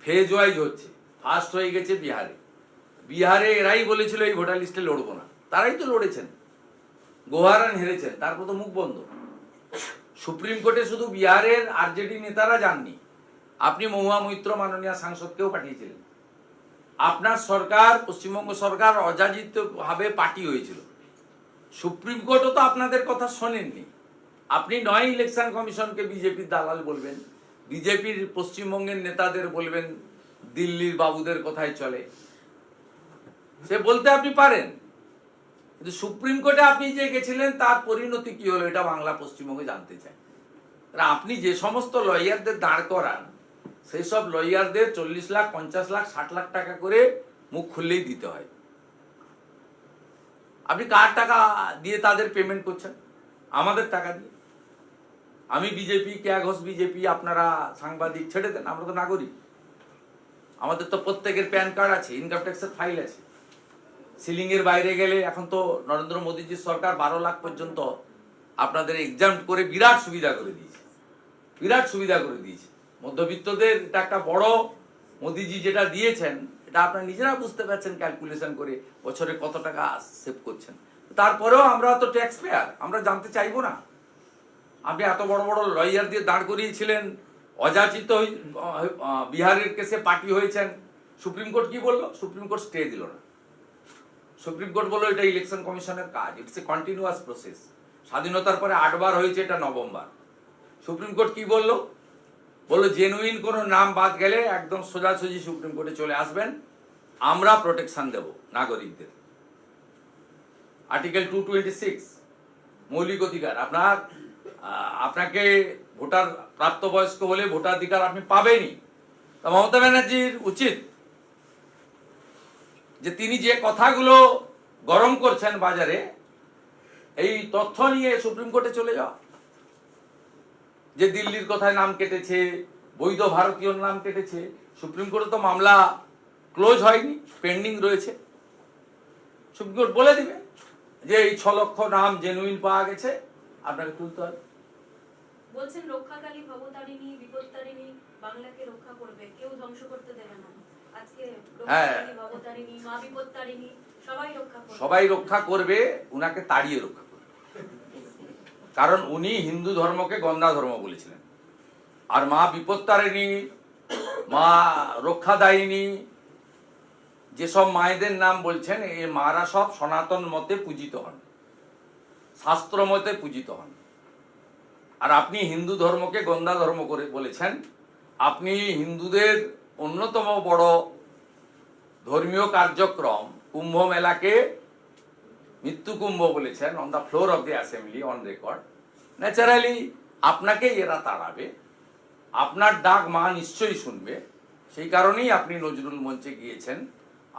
ফেজ ওয়াইজ হচ্ছে। ফার্স্ট হয়ে গেছে বিহারে। বিহারে এরাই বলেছিল এই ভোটার লিস্টে লড়বো না, তারাই তো লড়েছেন, গোহারান হেরেছেন, তারপর তো মুখ বন্ধ। সুপ্রিম কোর্টে শুধু বিহারের আরজেডি নেতারা যাননি, আপনি মহুয়া মৈত্র মাননীয় সাংসদকেও পাঠিয়েছিলেন। আপনার সরকার, পশ্চিমবঙ্গ সরকার অযাচিত ভাবে পার্টি হয়েছিল। সুপ্রিম কোর্টও তো আপনাদের কথা শোনেননি। আপনি নয় ইলেকশন কমিশনকে বিজেপির দালাল বলবেন, বিজেপির পশ্চিমবঙ্গের নেতাদের বলবেন দিল্লির বাবুদের কথাই চলে, সে বলতে আপনি পারেন। কিন্তু সুপ্রিম কোর্টে আপনি যে গেছিলেন তার পরিণতি কি হলো এটা বাংলা পশ্চিমবঙ্গে জানতে চায়। আপনি যে সমস্ত লয়ারদের দাঁড় করান সেই সব লয়ারদের 40 লাখ, 50 লাখ, 60 লাখ টাকা করে মুখ খুললেই দিতে হয়। আপনি কার টাকা দিয়ে তাদের পেমেন্ট করছেন? আমাদের টাকা দিয়ে। আমি বিজেপি, কেয়া ঘোষ বিজেপি, আপনারা সাংবাদিক ছেড়ে দেন, আমরা তো নাগরিক। আমাদের তো প্রত্যেকের প্যান কার্ড আছে, ইনকাম ট্যাক্সের ফাইল আছে। সিলিং এর বাইরে গেলে এখন তো নরেন্দ্র মোদীজির সরকার 12 লাখ পর্যন্ত আপনাদের এক্সাম করে বিরাট সুবিধা করে দিয়েছে, বিরাট সুবিধা করে দিয়েছে। মধ্যবিত্তদের এটা একটা বড়, মোদীজি যেটা দিয়েছেন এটা আপনারা নিজেরা বুঝতে পারছেন ক্যালকুলেশন করে বছরে কত টাকা সেভ করছেন। তারপরেও আমরা তো ট্যাক্স পেয়ার, আমরা জানতে চাইবো না? আপনি এত বড় বড় লয়ার দিয়ে দাঁড় করিয়েছিলেন, অযাচিত বিহারের কেসে পার্টি হয়েছেন। সুপ্রিম কোর্ট কি বললো? সুপ্রিম কোর্ট স্টে দিল না। সুপ্রিম কোর্ট বললো এটা ইলেকশন কমিশনের কাজ, ইটস এ কন্টিনিউয়াস প্রসেস। স্বাধীনতার পরে 8 বার হয়েছে, এটা 9ম বার। সুপ্রিম কোর্ট কি বললো? বললো জেনুইন কোনো নাম বাদ গেলে একদম সোজাসুজি সুপ্রিম কোর্টে চলে আসবেন, আমরা প্রোটেকশন দেব নাগরিকদের। আর্টিকেল 226 মৌলিক অধিকার। আপনাকে ভোটার প্রাপ্তবয়স্ক হলে ভোটাধিকার আপনি পাবেনই। তা মমতা ব্যানার্জির উচিত যে তিনি যে কথাগুলো গরম করছেন বাজারে, এই তথ্য নিয়ে সুপ্রিম কোর্টে চলে যাওয়া। যে দিল্লির কথায় নাম কেটেছে, বৈধ ভারতীয় নাম কেটেছে, সুপ্রিম কোর্টে তো মামলা ক্লোজ হয়নি, পেন্ডিং রয়েছে। সুপ্রিম কোর্ট বলে দিবে যে এই 6 লক্ষ নাম জেনুইন পাওয়া গেছে, আপনাকে তুলতে হবে। বলছেন রক্ষাকালী ভবতারিণী, বিপত্তারিণী বাংলাকে রক্ষা করবে, কেউ ধ্বংস করতে দেবে না। আজকে রক্ষাকালী ভবতারিণী, মা বিপত্তারিণী সবাই রক্ষা করবে, উনাকে তাড়িয়ে রক্ষা করবে। কারণ উনি হিন্দু ধর্মকে গন্ধা ধর্ম বলেছিলেন। আর মা বিপত্তারিণী, মা রক্ষাদায়িনী, যেসব মায়েদের নাম বলছেন, এই মারা সব সনাতন মতে পূজিত হন, শাস্ত্র মতে পূজিত হন। আর আপনি হিন্দু ধর্মকে গন্ধা ধর্ম করে বলেছেন। আপনি হিন্দুদের অন্যতম বড় ধর্মীয় কার্যক্রম কুম্ভ মেলাকে মৃত্যু কুম্ভ বলেছেন on the floor of the assembly, on record. Naturally আপনাকে এরা তাড়াবে, আপনার ডাক মা নিশ্চয়ই শুনবে। সেই কারণেই আপনি নজরুল মঞ্চে গিয়েছেন,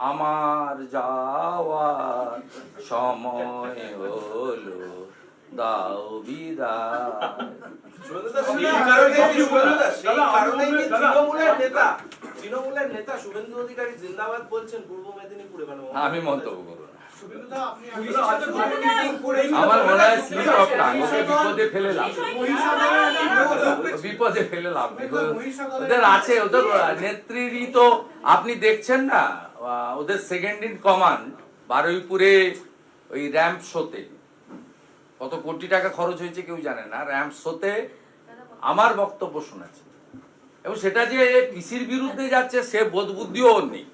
আমার যাওয়ার সময় হলো দাও বিদায়। তৃণমূলের নেতা শুভেন্দু অধিকারী জিন্দাবাদ বলছেন পূর্ব মেদিনীপুরে। আমি মন্তব্য করব না। আমার মনে হয় স্লিপ অফ টাং, ওকে বিপদে ফেলে লাভ, বিপদে ফেলে লাভ। ওদের আছে, ওদের নেত্রীরই তো আপনি দেখছেন না, ওদের সেকেন্ড ইন কমান্ড বারুইপুরে ওই র্যাম্প শোতে কত কোটি টাকা খরচ হয়েছে কেউ জানে না। র্যাম্প শোতে আমার বক্তব্য শোনাচ্ছে, এবং সেটা যে পিসির বিরুদ্ধে যাচ্ছে সে বোধ বুদ্ধিও ওর নেই।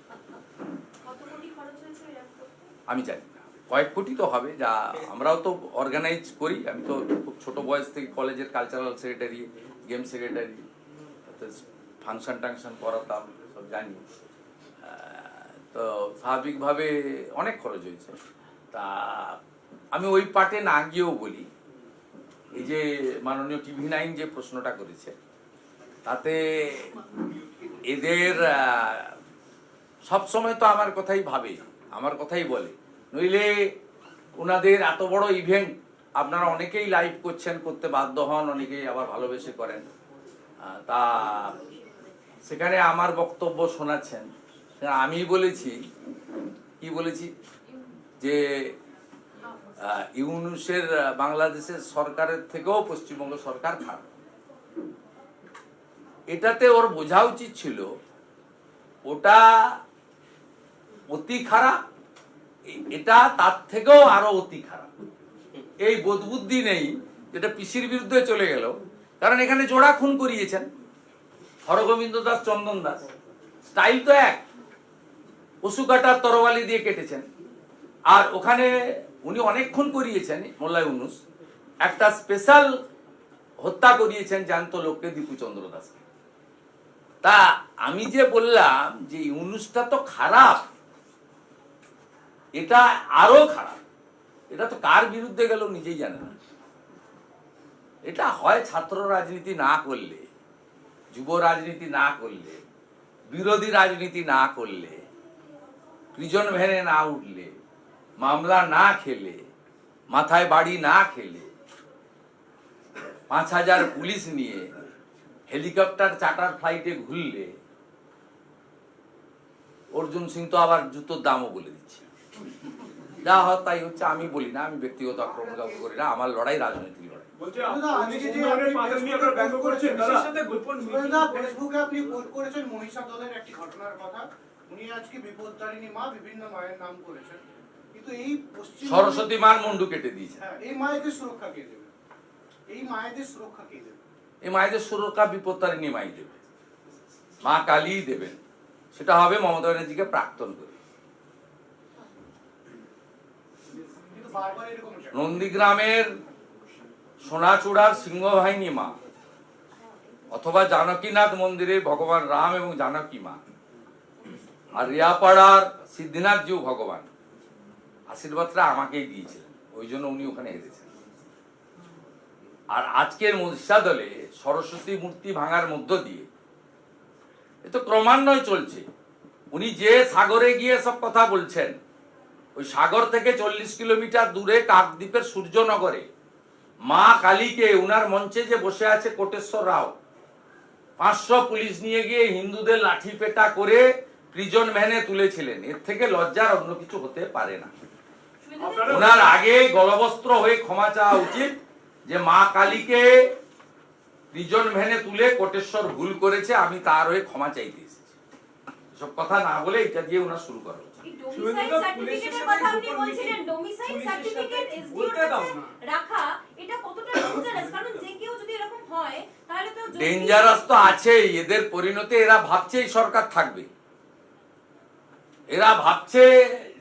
আমি জানি না, কয়েক কোটি তো হবে। যা আমরাও তো অর্গানাইজ করি, আমি তো খুব ছোট বয়স থেকে কলেজের cultural secretary, game secretary, function টাংশন করাতাম। সব জানি। তো স্বাভাবিকভাবে অনেক খরচ হয়েছে। তা আমি ওই পার্টে না গিয়েও বলি, এই যে মাননীয় TV9 যে প্রশ্নটা করেছে, তাতে এদের সবসময় তো আমার কথাই ভাবে, আমার কথাই বলে, নইলে ওনাদের এত বড় ইভেন্ট আপনারা অনেকেই লাইভ করছেন, করতে বাধ্য হন, অনেকেই আবার ভালোবেসে করেন। তা সেখানে আমার বক্তব্য শোনাচ্ছেন। আমি বলেছি, কি বলেছি, যে ইউনূসের বাংলাদেশের সরকারের থেকেও পশ্চিমবঙ্গ সরকার খারাপ। এটাতে ওর বোঝা উচিত ছিল ওটা অতি খারাপ, এটা তার থেকেও আরো অতি খারাপ। এই বোধবুদ্ধি নেই, যেটা পিসির বিরুদ্ধে চলে গেল। কারণ এখানে জোড়া খুন করিয়েছেন, হরগোবিন্দ দাস, চন্দন দাস, স্টাইল তো এক, পশু কাটার তরবারি দিয়ে কেটেছেন। আর ওখানে উনি অনেক খুন করিয়েছেন, মোল্লা ইউনূস একটা স্পেশাল হত্যা করিয়েছেন জ্যান্ত লোককে, দীপুচন্দ্র দাসকে। তা আমি যে বললাম যে ইউনূসটা তো খারাপ, এটা আরো খারাপ। এটা তো কার বিরুদ্ধে গেল নিজেই জানে না। এটা হয় ছাত্র রাজনীতি না করলে, যুব রাজনীতি না করলে, বিরোধী রাজনীতি না করলে, প্রিজন ভ্যানে না উঠলে, মামলা না খেলে, মাথায় বাড়ি না খেলে, 5000 পুলিশ নিয়ে হেলিকপ্টার চার্টার ফ্লাইটে ঘুরলে, অর্জুন সিং তো আবার জুতোর দামও বলে দিচ্ছে। যা হয় তাই হচ্ছে, আমি বলি না, আমি ব্যক্তিগত আক্রমণ করি না, আমার লড়াই রাজনৈতিক লড়াই। সরস্বতী মার মুন্ডু কেটে দিয়েছে। এই মায়েদের সুরক্ষা কে দেবে? এই মায়েদের সুরক্ষা কে দেবে? এই মায়েদের সুরক্ষা বিপত্তারিণী মাই দেবে, মা কালী দেবেন। সেটা হবে মমতা ব্যানার্জিকে প্রাক্তন করে। নন্দীগ্রামের সোনাচূড়ার সিংহবাহিনী মা, অথবা জানকীনাথ মন্দিরে ভগবান রাম এবং জানকী মা, আর রিয়াপাড়ার সিদ্ধিনাথ জিউ ভগবান, আশীর্বাদটা আমাকেই দিয়েছিলেন, ওই জন্য উনি ওখানে হেরেছেন। আর আজকের মহিষা দলে সরস্বতী মূর্তি ভাঙার মধ্য দিয়ে এ তো ক্রমান্বয়ে চলছে। উনি যে সাগরে গিয়ে সব কথা বলছেন, ওই সাগর থেকে 40 কিলোমিটার দূরে কাকদ্বীপের সূর্যনগরে মা কালীকে উনার মঞ্চে যে বসে আছে কোটেশ্বর রাও, 500 পুলিশ নিয়ে গিয়ে হিন্দুদের লাঠি পেটা করে প্রিজন ভ্যানে তুলেছিলেন। এর থেকে লজ্জার অন্য কিছু হতে পারে না। ওনার আগে গলবস্ত্র হয়ে ক্ষমা চাওয়া উচিত যে মা কালীকে প্রিজন ভ্যানে তুলে কোটেশ্বর ভুল করেছে, আমি তার হয়ে ক্ষমা চাইতে এসেছি। সব কথা না বলে এটা দিয়ে ওনার শুরু করা উচিত। ডেঞ্জারাস তো আছেই, এদের পরিণতি এরা ভাবছে এই সরকার থাকবে। এরা ভাবছে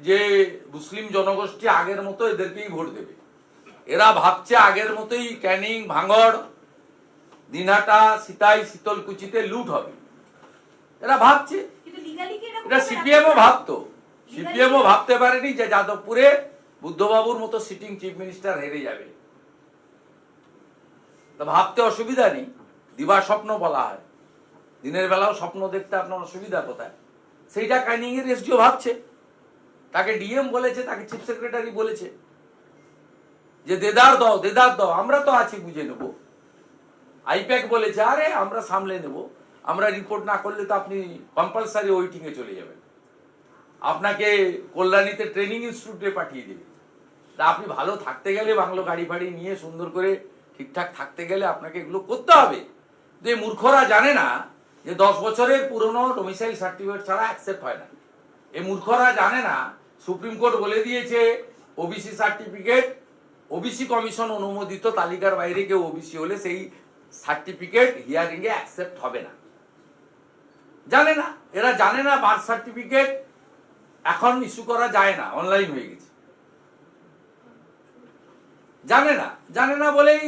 যে মুসলিম জনগোষ্ঠী আগের মতো এদেরকেই ভোট দেবে। এরা ভাবছে আগের মতোই ক্যানিং, ভাঙড়, দিনহাটা, সিতাই, শীতলকুচিতে লুট হবে। এরা ভাবছে, এটা সিপিএমও ভাবতো। সিপিএমও ভাবতে পারেনি যে যাদবপুরে বুদ্ধবাবুর মতো সিটিং চিফ মিনিস্টার হেরে যাবে। তা ভাবতে অসুবিধা নেই, দিবা স্বপ্ন বলা হয়। দিনের বেলাও স্বপ্ন দেখতে আপনার অসুবিধা কোথায়? সেইটা ক্যানিং এর এসডিও ভাবছে, তাকে ডিএম বলেছে, তাকে চিফ সেক্রেটারি বলেছে যে দেদার দাও, দেদার দাও, আমরা তো আছি, বুঝে নেব। আইপ্যাক বলেছে আরে আমরা সামলে নেব, আমরা রিপোর্ট না করলে তো আপনি কম্পালসারি ওয়েটিং এ চলে যাবেন, আপনাকে কল্যাণীতে ট্রেনিং ইনস্টিটিউটে পাঠিয়ে দেবে। তা আপনি ভালো থাকতে গেলে, বাংলো গাড়ি ফাড়ি নিয়ে সুন্দর করে ঠিকঠাক থাকতে গেলে আপনাকে এগুলো করতে হবে। যে মূর্খরা জানে না যে 10 বছরের পুরনো ডোমিসাইল সার্টিফিকেট ছাড়া অ্যাকসেপ্ট হয় না। এই মূর্খরা জানে না সুপ্রিম কোর্ট বলে দিয়েছে ওবিসি সার্টিফিকেট, ওবিসি কমিশন অনুমোদিত তালিকার বাইরে কেউ ওবিসি হলে সেই সার্টিফিকেট হিয়ারিং এ অ্যাকসেপ্ট হবে না। জানে না, এরা জানে না বার্থ সার্টিফিকেট এখন ইস্যু করা যায় না, অনলাইন হয়ে গেছে। জানে না বলেই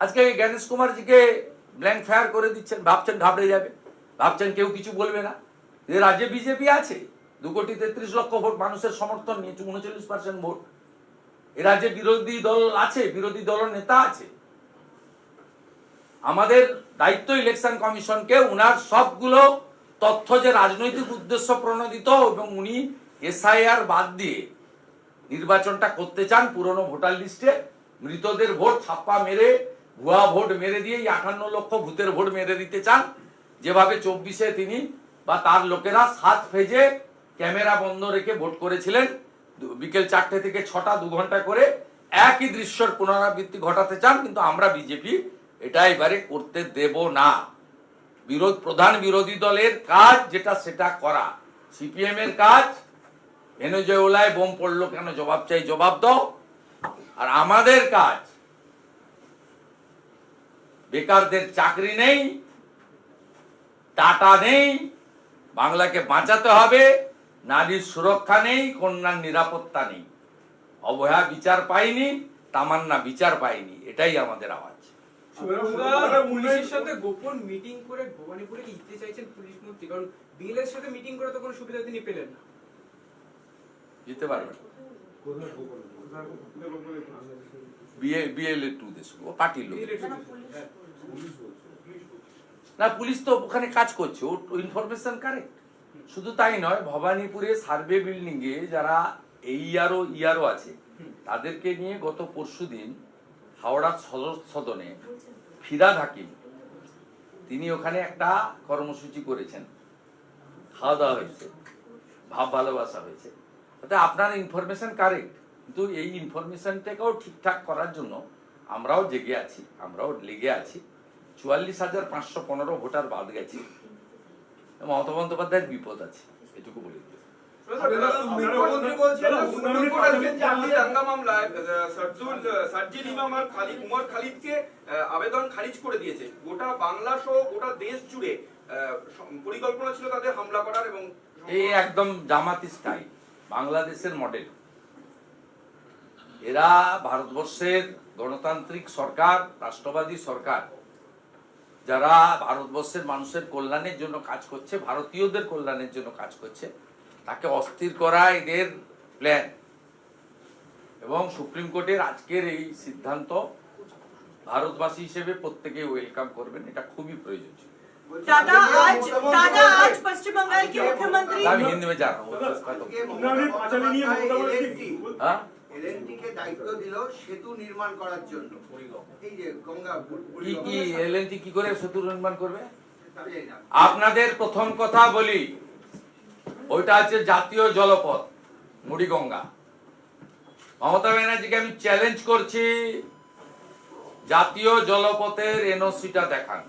আজকে জ্ঞানেশ কুমারজিকে ব্ল্যাঙ্ক ফায়ার করে দিচ্ছেন, ভাবছেন ঘাবড়ে যাবে, ভাবছেন কেউ কিছু বলবে না। যে রাজ্যে বিজেপি আছে, 2,33,00,000 ভোট মানুষের সমর্থন নিয়ে 39% ভোট। এ রাজ্যে বিরোধী দল আছে, বিরোধী দলের নেতা আছে। আমাদের দায়িত্ব ইলেকশন কমিশনকে উনার সবগুলো তথ্য যে রাজনৈতিক উদ্দেশ্য প্রণোদিত এবং উনি এসআইআর বাদ দিয়ে নির্বাচনটা করতে চান পুরনো ভোটার লিস্টে, মৃতদের ভোট ছাপ্পা মেরে, ভুয়া ভোট মেরে দিয়ে 58 লক্ষ ভূতের ভোট মেরে দিতে চান, যেভাবে 24-এ তিনি বা তার লোকেরা 7 ফেজে ক্যামেরা বন্ধ রেখে ভোট করেছিলেন, বিকেল 4টে থেকে 6টা 2 ঘন্টা করে একই দৃশ্যের পুনরাবৃত্তি ঘটাতে চান। কিন্তু আমরা বিজেপি এটা এবারে করতে দেব না। প্রধান বিরোধী দলের কাজ যেটা সেটা করা, সিপিএম এর কাজ ভেনেজুয়েলায় বোম পড়লো কেন জবাব চাই, জবাব দাও। আর আমাদের কাজ বেকারদের চাকরি নেই, টাটা নেই, বাংলাকে বাঁচাতে হবে, নারীর সুরক্ষা নেই, কন্যার নিরাপত্তা নেই, অবহেলা বিচার পাইনি, তামান্না বিচার পাইনি, এটাই আমাদের আওয়াজ। পুলিশের সাথে গোপন মিটিং করে ভবানীপুরে কি জিততে চাইছেন পুলিশ মন্ত্রী? কারণ বিএলএর সাথে মিটিং করে তো কোনো সুবিধা তিনি পেলেন না। জিততে পারবেন বিএলএ 2 দেশ ও পার্টির লোক না, পুলিশ তো ওখানে কাজ করছে, ও ইনফরমেশন কারেক্ট। শুধু তাই নয়, ভবানীপুরে সার্ভে বিল্ডিং এ যারা ইআরও আছে তাদেরকে নিয়ে গত পরশুদিন হাওড়া সদর সদনে ফিরাদ হাকিম তিনি ওখানে একটা কর্মসূচি করেছেন, খাওয়া দাওয়া হয়েছে, ভাব ভালোবাসা হয়েছে। অর্থাৎ আপনার ইনফরমেশন কারেক্ট, কিন্তু এই ইনফরমেশনটাকেও ঠিকঠাক করার জন্য আমরাও জেগে আছি, আমরাও লেগে আছি। 44,515 ভোটার বাদ গেছে, মমতা বন্দ্যোপাধ্যায়ের বিপদ আছে, এটুকু বলে দিতে। মুখ্যমন্ত্রী বলছেন সুপ্রিম কোর্ট আজকে জাতীয় দাঙ্গা মামলায় সার্জিল ইমাম আর উমর খালিদকে আবেদন খারিজ করে দিয়েছে। গোটা বাংলা সহ গোটা দেশ জুড়ে পরিকল্পনা ছিল তাদের হামলা করার, এবং এই একদম জামাতি স্টাইল, বাংলাদেশের মডেল। এরা ভারতবর্ষের গণতান্ত্রিক সরকার, রাষ্ট্রবাদী সরকার, যারা ভারতবর্ষের মানুষের কল্যাণের জন্য কাজ করছে, ভারতীয়দের কল্যাণের জন্য কাজ করছে, তাকে অস্থির করা এদের প্ল্যান। এবং সুপ্রিম কোর্টের আজকের এই সিদ্ধান্ত ভারতবাসী হিসেবে প্রত্যেকে ওয়েলকাম করবেন, এটা খুবই প্রয়োজন ছিল। टाटा आज पश्चिम बंगाल के मुख्यमंत्री আমি হিন্দি में जा रहा हूँ। हाँ? এলএনটি কে দায়িত্ব দিল সেতু নির্মাণ করার জন্য, এই যে গঙ্গা কি এলএনটি কি করে সেতু নির্মাণ করবে? আমি জানি না। আপনাদের প্রথম কথা বলি, ওইটা হচ্ছে জাতীয় জলপথ মুড়িগঙ্গা। মমতা ব্যানার্জিকে আমি চ্যালেঞ্জ করছি, জাতীয় জলপথের এনওসিটা দেখান।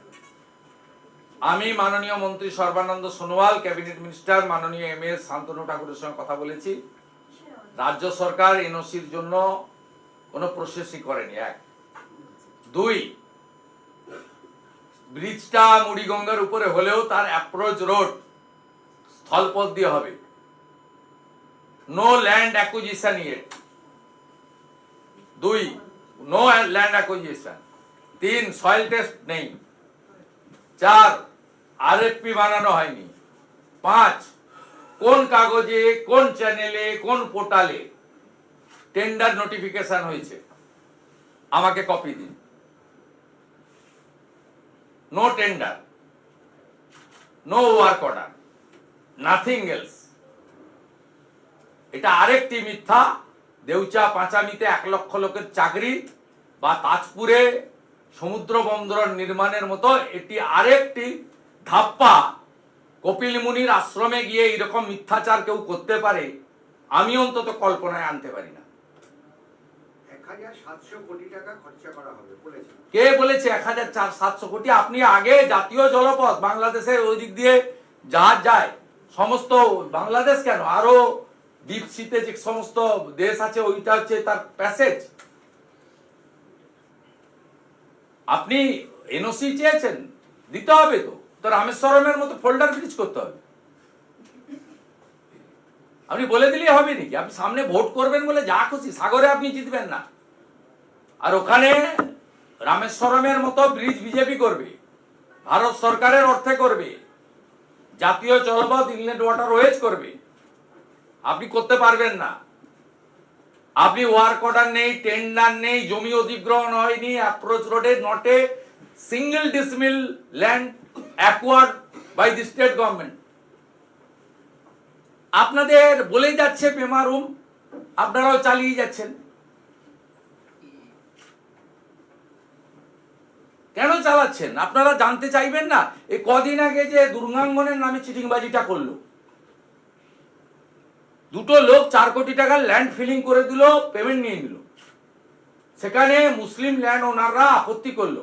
আমি মাননীয় মন্ত্রী সর্বানন্দ সোনোয়াল, ক্যাবিনেট মিনিস্টার মাননীয় এমএস শান্তনু ঠাকুরের সঙ্গে কথা বলেছি। রাজ্য সরকার এনওসির জন্য কোনো প্রসেসই করেনি। 1, 2, ব্রিজটা মুড়িগঙ্গার উপরে হলেও তার অ্যাপ্রোচ রোড স্থলপথ দিয়ে হবে। No land acquisition yet. 2, no land acquisition. 3, soil test নেই। 4, আরএফপি বানানো হয়নি। 5, কোন কাগজে, কোন চ্যানেলে, কোন পোর্টালে টেন্ডার নোটিফিকেশন হয়েছে আমাকে কপি দিন। No tender, no work order, nothing else. এটা আরেকটি মিথ্যা। দেউচা পাঁচামিতে 1 লক্ষ লোকের চাকরি বা তাজপুরে সমুদ্র বন্দর নির্মাণের মতো এটি আরেকটি ধাপ্পা। কপিল মুনির আশ্রমে গিয়ে এরকম মিথ্যাচার কেউ করতে পারে, আমি অন্তত কল্পনায় আনতে পারি না। 1700 কোটি টাকা খরচা করা হবে বলেছে। কে বলেছে 1700 কোটি? আপনি আগে জাতীয় জলপথ, বাংলাদেশের ওই দিক দিয়ে জাহাজ যায়, সমস্ত বাংলাদেশ কেন আরো ডিপ সিতে যে সমস্ত দেশ আছে ওইটা হচ্ছে তার প্যাসেজ। আপনি এনওসি চেয়েছেন, দিতে হবে তো রামেশ্বরমের মতো ফোল্ডার ব্রিজ করতে হবে। আপনি বলে দিলেই হবে নাকি? আপনি সামনে ভোট করবেন বলে যা খুশি, সাগরে আপনি জিতবেন না। আর ওখানে রামেশ্বরমের মতো ব্রিজ বিজেপি করবে, ভারত সরকারের অর্থে করবে, জাতীয় জলপথ ইনল্যান্ড ওয়াটারওয়েজ করবে, আপনি করতে পারবেন না। আপনি ওয়ার্ক অর্ডার নেই, টেন্ডার নেই, জমি অধিগ্রহণ হয়নি, অ্যাপ্রোচ রোডে not a single decimal land acquired by the state government. আপনাদের বলেই যাচ্ছে পেমারুম, আপনারাও চালিয়ে যাচ্ছেন। কেন চালাচ্ছেন? আপনারা জানতে চাইবেন না? এই কদিন আগে যে দুর্গাঙ্গনের নামে চিটিংবাজিটা করলো, দুটো লোক 4 কোটি টাকার ল্যান্ড ফিলিং করে দিল, পেমেন্ট নিয়ে নিল। সেখানে মুসলিম ল্যান্ড ওনাররা আপত্তি করলো।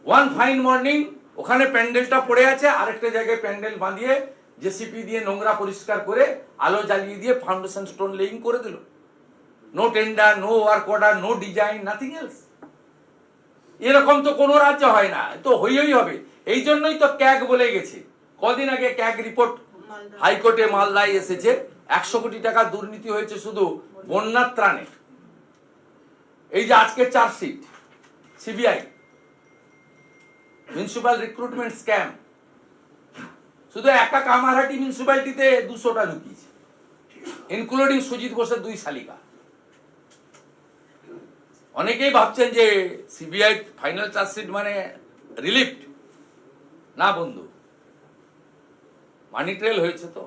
ওয়ান ফাইন মর্নিং ওখানে প্যান্ডেলটা পড়ে আছে, আরেকটা জায়গায় প্যান্ডেল বাঁধিয়ে জেসিপি দিয়ে নোংরা পরিষ্কার করে আলো জ্বালিয়ে দিয়ে ফাউন্ডেশন স্টোন লেইং করে দিল। No tender, no work order, no design, nothing else. এরকম তো কোনো রাজ্য হয় না, তো হইই হবে। এই জন্যই তো ক্যাগ বলে গেছে। কদিন আগে ক্যাগ রিপোর্ট হাইকোর্টে মালদায় এসেছে, 100 কোটি টাকা দুর্নীতি হয়েছে শুধু বন্যার ত্রাণে। এই যে আজকে chargesheet CBI municipal recruitment scam, শুধু একা কামারহাটি মিউনিসিপ্যালিটিতে 200টা ঢুকিয়েছে, ইনক্লুডিং সুজিত ঘোষের 2 শালিকা। অনেকেই ভাবছেন যে সিবিআই ফাইনাল চার্জশিট মানে রিলিফড। না বন্ধু, মানি ট্রেল হয়েছে। তো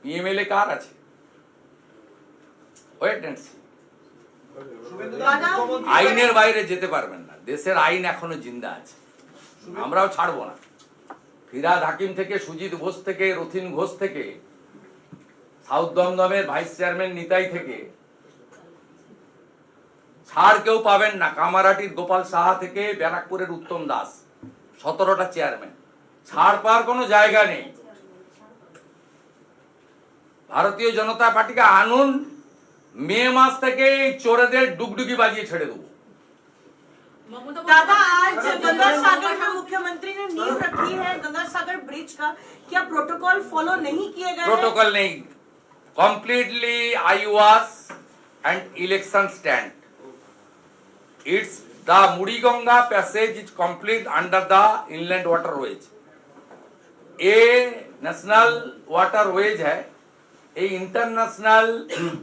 পিএমএলএ কার আছে? Wait and see. আইনের বাইরে যেতে পারবেন না, দেশের আইন এখনো জিন্দা আছে, আমরাও ছাড়বো না। ফিরাদ হাকিম থেকে, সুজিত ঘোষ থেকে, রথিন ঘোষ থেকে, সাউথ দমদমের ভাইস চেয়ারম্যান নিতাই থেকে ছাড় কেউ পাবেন না। কামারহাটির গোপাল সাহা থেকে ব্যারাকপুরের উত্তম দাস, 17টা চেয়ারম্যান, ছাড় পাওয়ার কোনো জায়গা নেই। ভারতীয় জনতা পার্টিকে আনুন, মে মাস থেকে চোরেদের ডুগডুগি বাজিয়ে ছেড়ে দেবো। दादा आज गंगा सागर में मुख्यमंत्री ने नींव रखी है गंगा सागर ब्रिज का, क्या प्रोटोकॉल फॉलो नहीं किए गए? प्रोटोकॉल नहीं, completely IUAS and election stand. It's the Mudiganga passage is complete under the inland waterways. ये नेशनल वाटरवेज है, ये इंटरनेशनल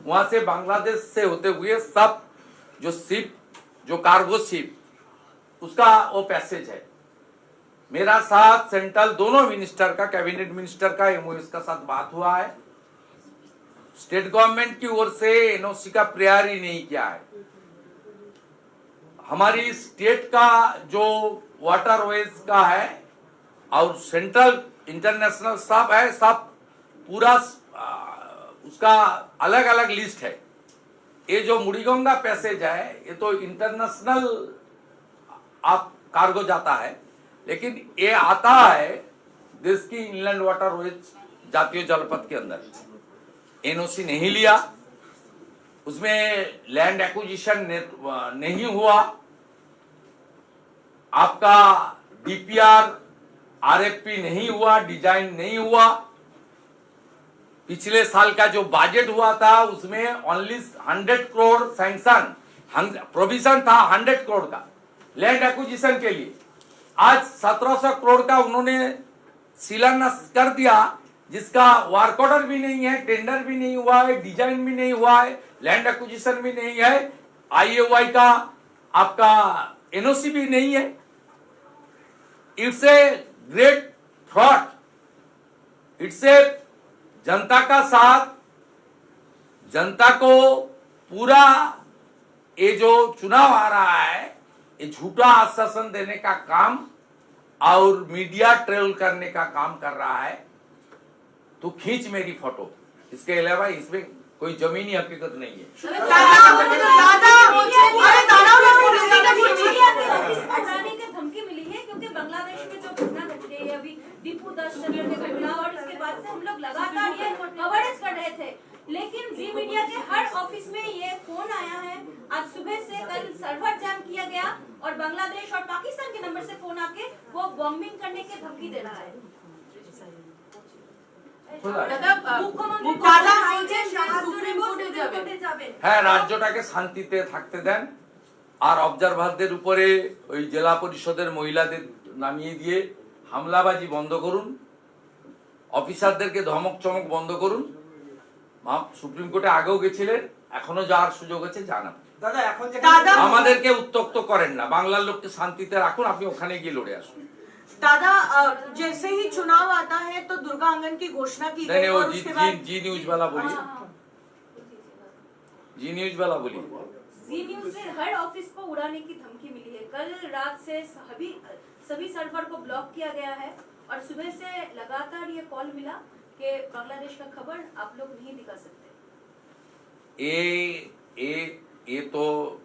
वहां से बांग्लादेश से होते हुए सब जो शिप, जो कार्गो शिप, उसका वो पैसेज है। मेरा साथ सेंट्रल दोनों मिनिस्टर का, कैबिनेट मिनिस्टर का, एमओएस का साथ बात हुआ है। स्टेट गवर्नमेंट की ओर से एनओसी का प्रेयर ही नहीं किया है। हमारी स्टेट का जो वाटरवेज का है और सेंट्रल इंटरनेशनल सब है, सब पूरा उसका अलग अलग लिस्ट है। ये जो मुड़ीगंगा पैसेज है, ये तो इंटरनेशनल आप कार्गो जाता है, लेकिन ये आता है देश की इनलैंड वाटरवेज जातीय जलपथ के अंदर। एनओसी नहीं लिया, उसमें लैंड एक्विजिशन नहीं हुआ, आपका डीपीआर आरएफपी नहीं हुआ, डिजाइन नहीं हुआ। पिछले साल का जो बजट हुआ था उसमें ओनली 100 करोड़ सैंक्शन प्रोविजन था, 100 करोड़ का लैंड एक्विजिशन के लिए। आज 1700 करोड़ का उन्होंने शिलान्यास कर दिया, जिसका वर्क ऑर्डर भी नहीं है, टेंडर भी नहीं हुआ है, डिजाइन भी नहीं हुआ है, लैंड एक्विजिशन भी नहीं है, आईएओआई का आपका एनओसी भी नहीं है। It's a great fraud. It's a जनता का साथ, जनता को पूरा ये जो चुनाव आ रहा है, ये झूठा आश्वासन देने का काम और मीडिया ट्रेल करने का काम कर रहा है। तू खींच मेरी फोटो, इसके अलावा इसमें कोई जमीनी हकीकत नहीं है। धमकी मिली है क्योंकि बांग्लादेश में जो घटना घट गई है अभी दीपू 10 जनवरी में घटना, और इसके बाद से हम लोग लगातार ये कवरेज कर रहे थे, लेकिन जी मीडिया के हर ऑफिस में ये फोन आया है। आज सुबह से कल सर्वर जैम किया गया और बांग्लादेश और पाकिस्तान के नंबर से फोन आके वो बॉम्बिंग करने की धमकी दे रहा है। হ্যাঁ, রাজ্যটাকে শান্তিতে থাকতে দেন, আর অবজারভারদের উপরে ওই জেলা পরিষদের মহিলাদের নামিয়ে দিয়ে হামলাবাজি বন্ধ করুন, অফিসারদেরকে ধমক চমক বন্ধ করুন। সুপ্রিম কোর্টে আগেও গেছিলেন, এখনো যাওয়ার সুযোগ আছে, জানান। দাদা এখন যে দাদা আমাদেরকে উত্তক্ত করেন না, বাংলার লোককে শান্তিতে রাখুন, আপনি ওখানে গিয়ে লড়ে আসুন। दादा जैसे ही चुनाव आता है तो दुर्गा आंगन की घोषणा की नहीं गई नहीं, वो और उसके बाद जी न्यूज वाला बोलिए, हाँ, हाँ। जी न्यूज वाला बोलिए। जी न्यूज से हर ऑफिस को उड़ाने की धमकी मिली है। कल रात से सभी सर्वर को ब्लॉक किया गया है और सुबह से लगातार ये कॉल मिला कि बांग्लादेश का खबर आप लोग नहीं दिखा सकते। ये तो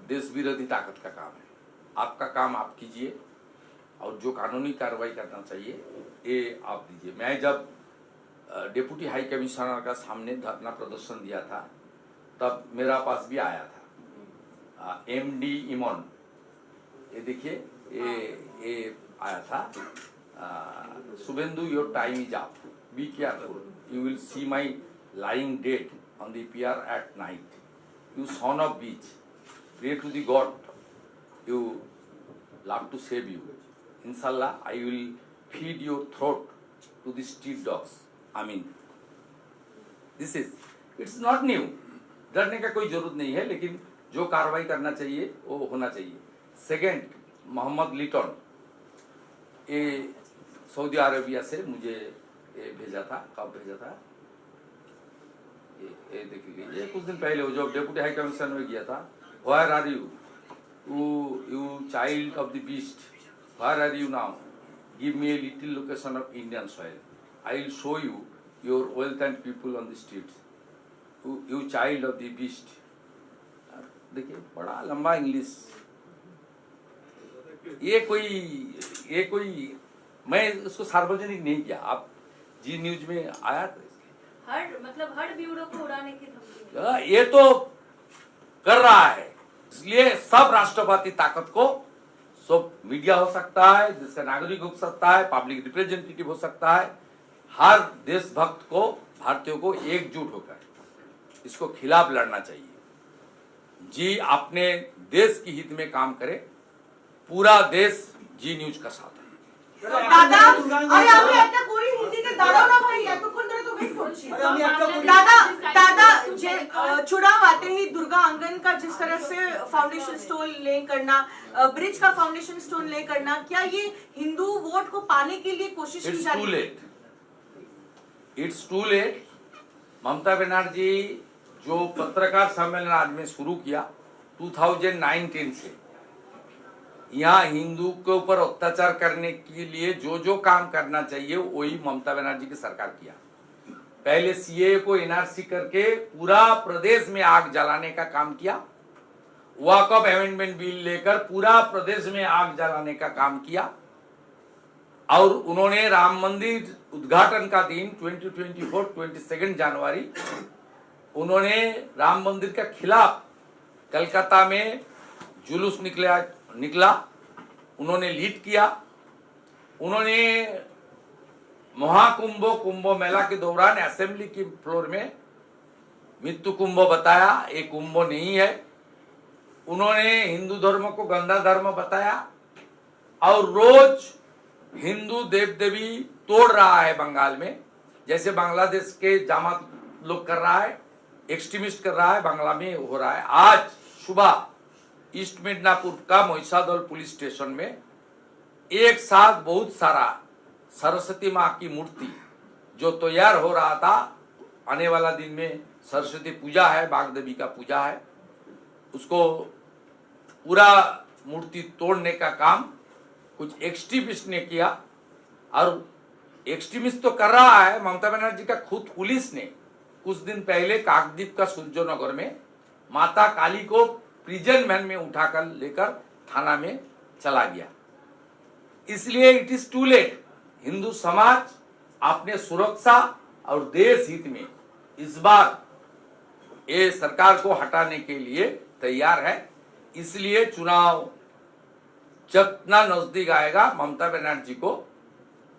देश विरोधी ताकत का काम है। आपका काम आप कीजिए और जो कानूनी कार्रवाई करना चाहिए ये आप दीजिए। मैं जब डिप्टी हाई कमिश्नर का सामने धरना प्रदर्शन दिया था तब मेरा पास भी आया था एमडी इमोन, ये देखिए ये आया था, Suvendu your time is up, be careful, you will see my lying dead on the pier at night, you son of bitch, pray to the God, you love to save you, inshallah I will feed your throat to the street dogs. I mean this is, it's not new, डरने का कोई जरूरत नहीं है, लेकिन जो कार्रवाई करना चाहिए वो होना चाहिए। सेकंड, मोहम्मद लिटन, ये सऊदी अरेबिया से मुझे ये भेजा था, कब भेजा था, ये देख लीजिए, कुछ दिन पहले वो जो डिप्टी हाई कमिश्नर में गया था। Where are you, you child of the beast, where are you now, give me a little location of Indian soil, I will show you your wealth and people on the streets, you child of the beast. देखिए बड़ा लंबा English, ये कोई मैं उसको सार्वजनिक नहीं किया, आप जी न्यूज में आया था, हर ब्यूरो को उड़ाने की धमकी। ये तो कर रहा है, इसलिए सब राष्ट्रवादी ताकत को, सब मीडिया हो सकता है, देश का नागरिक हो सकता है, पब्लिक रिप्रेजेंटेटिव हो सकता है, हर देशभक्त को, भारतीयों को एकजुट होकर इसको खिलाफ लड़ना चाहिए। जी अपने देश की हित में काम करे, पूरा देश जी न्यूज का साथ है। দাদা আরে আমি একটা করি হিন্দিতে, দাঁড়াও না ভাই, এতক্ষণ ধরে তো ওয়েট করছি। दादा दादा चुनाव आते ही दुर्गा आंगन का जिस तरह से फाउंडेशन स्टोन ले करना, ब्रिज का फाउंडेशन स्टोन ले करना, क्या ये हिंदू वोट को पाने के लिए कोशिश की जा रही है? It's too late. Mamata Banerjee जो पत्रकार सम्मेलन आज में शुरू किया 2019 से, यहाँ हिंदू के ऊपर अत्याचार करने के लिए जो जो काम करना चाहिए वही ममता बनर्जी की सरकार किया। पहले सीए को एनआरसी करके पूरा प्रदेश में आग जलाने का काम किया, वॉकअप अमेंडमेंट बिल लेकर पूरा प्रदेश में आग जलाने का काम किया, और उन्होंने राम मंदिर उद्घाटन का दिन 2024 22 जनवरी उन्होंने राम मंदिर के खिलाफ कलकत्ता में जुलूस निकला, उन्होंने लीड किया, उन्होंने महाकुंभ कुंभ मेला के दौरान असेंबली की फ्लोर में मृत्यु कुंभ बताया, एक कुंभ नहीं है। उन्होंने हिंदू धर्म को गंदा धर्म बताया और रोज हिंदू देव देवी तोड़ रहा है बंगाल में, जैसे बांग्लादेश के जमात लोग कर रहा है, एक्सट्रीमिस्ट कर रहा है, बांग्ला में हो रहा है। आज सुबह ईस्ट मिदनापुर का महिषादल पुलिस स्टेशन में एक साथ बहुत सारा सरस्वती माँ की मूर्ति जो तैयार हो रहा था, आने वाला दिन में सरस्वती पूजा है, बाग देवी का पूजा है, उसको पूरा मूर्ति तोड़ने का काम कुछ एक्सट्रीमिस्ट ने किया। और एक्सट्रीमिस्ट तो कर रहा है ममता बनर्जी का खुद पुलिस ने कुछ दिन पहले काकद्वीप का सूर्यनगर में माता काली को प्रिजन वैन में उठाकर लेकर थाना में चला गया। इसलिए it is too late. Hindu समाज अपने सुरक्षा और देश हित में इस बार ये सरकार को हटाने के लिए तैयार है। इसलिए चुनाव जितना नजदीक आएगा ममता बनर्जी को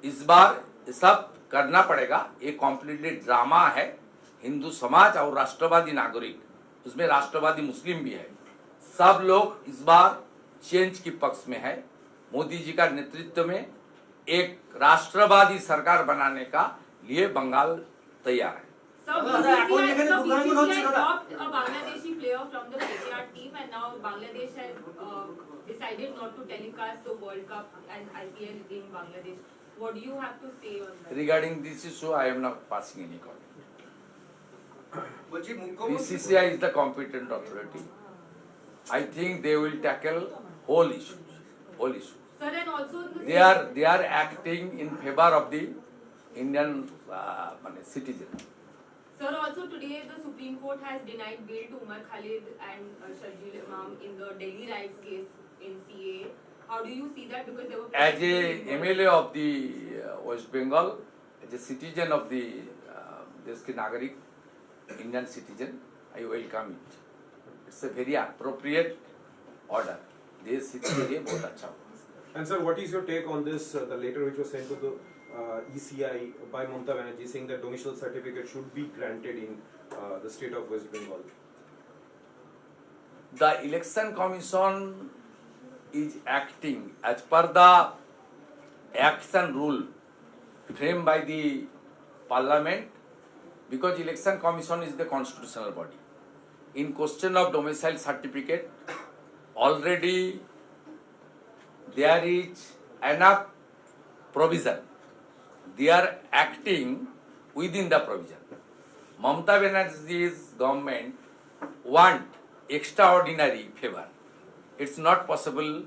इस बार सब करना पड़ेगा। ये कॉम्प्लीटली ड्रामा है। हिंदू समाज और राष्ट्रवादी नागरिक, उसमें राष्ट्रवादी मुस्लिम भी है, सब लोग इस बार चेंज की पक्ष में है। मोदी जी का नेतृत्व में एक राष्ट्रवादी सरकार बनाने का लिए बंगाल तैयार है। So BCCI dropped a Bangladeshi player from the KKR team, and now Bangladesh has decided not to telecast the World Cup and IPL in Bangladesh. What do you have to say on that? Regarding this issue, I am not passing any comment. বলছি মুখ্যমন্ত্রী BCCI is the competent authority. I think they will tackle whole issue. Sir, and also in the They are acting in favor of the Indian citizen. Sir, also today the Supreme Court has denied bail to Umar Khalid and Sharjeel Imam in the Delhi riots case in CA. How do you see that? Because they were As a MLA of the West Bengal, as a citizen of the Desh ke Nagarik, Indian citizen, I welcome it. It's a very appropriate order. This citizen बहुत अच्छा हुआ. And sir, what is your take on this, the letter which was sent to the ECI by Mamata Banerjee saying that domicile certificate should be granted in the state of West Bengal? The Election Commission is acting as per the action rule framed by the Parliament, because Election Commission is the constitutional body. In question of domicile certificate, already there is enough provision. They are acting within the provision. Mamata Banerjee's government want extraordinary favor. It's not possible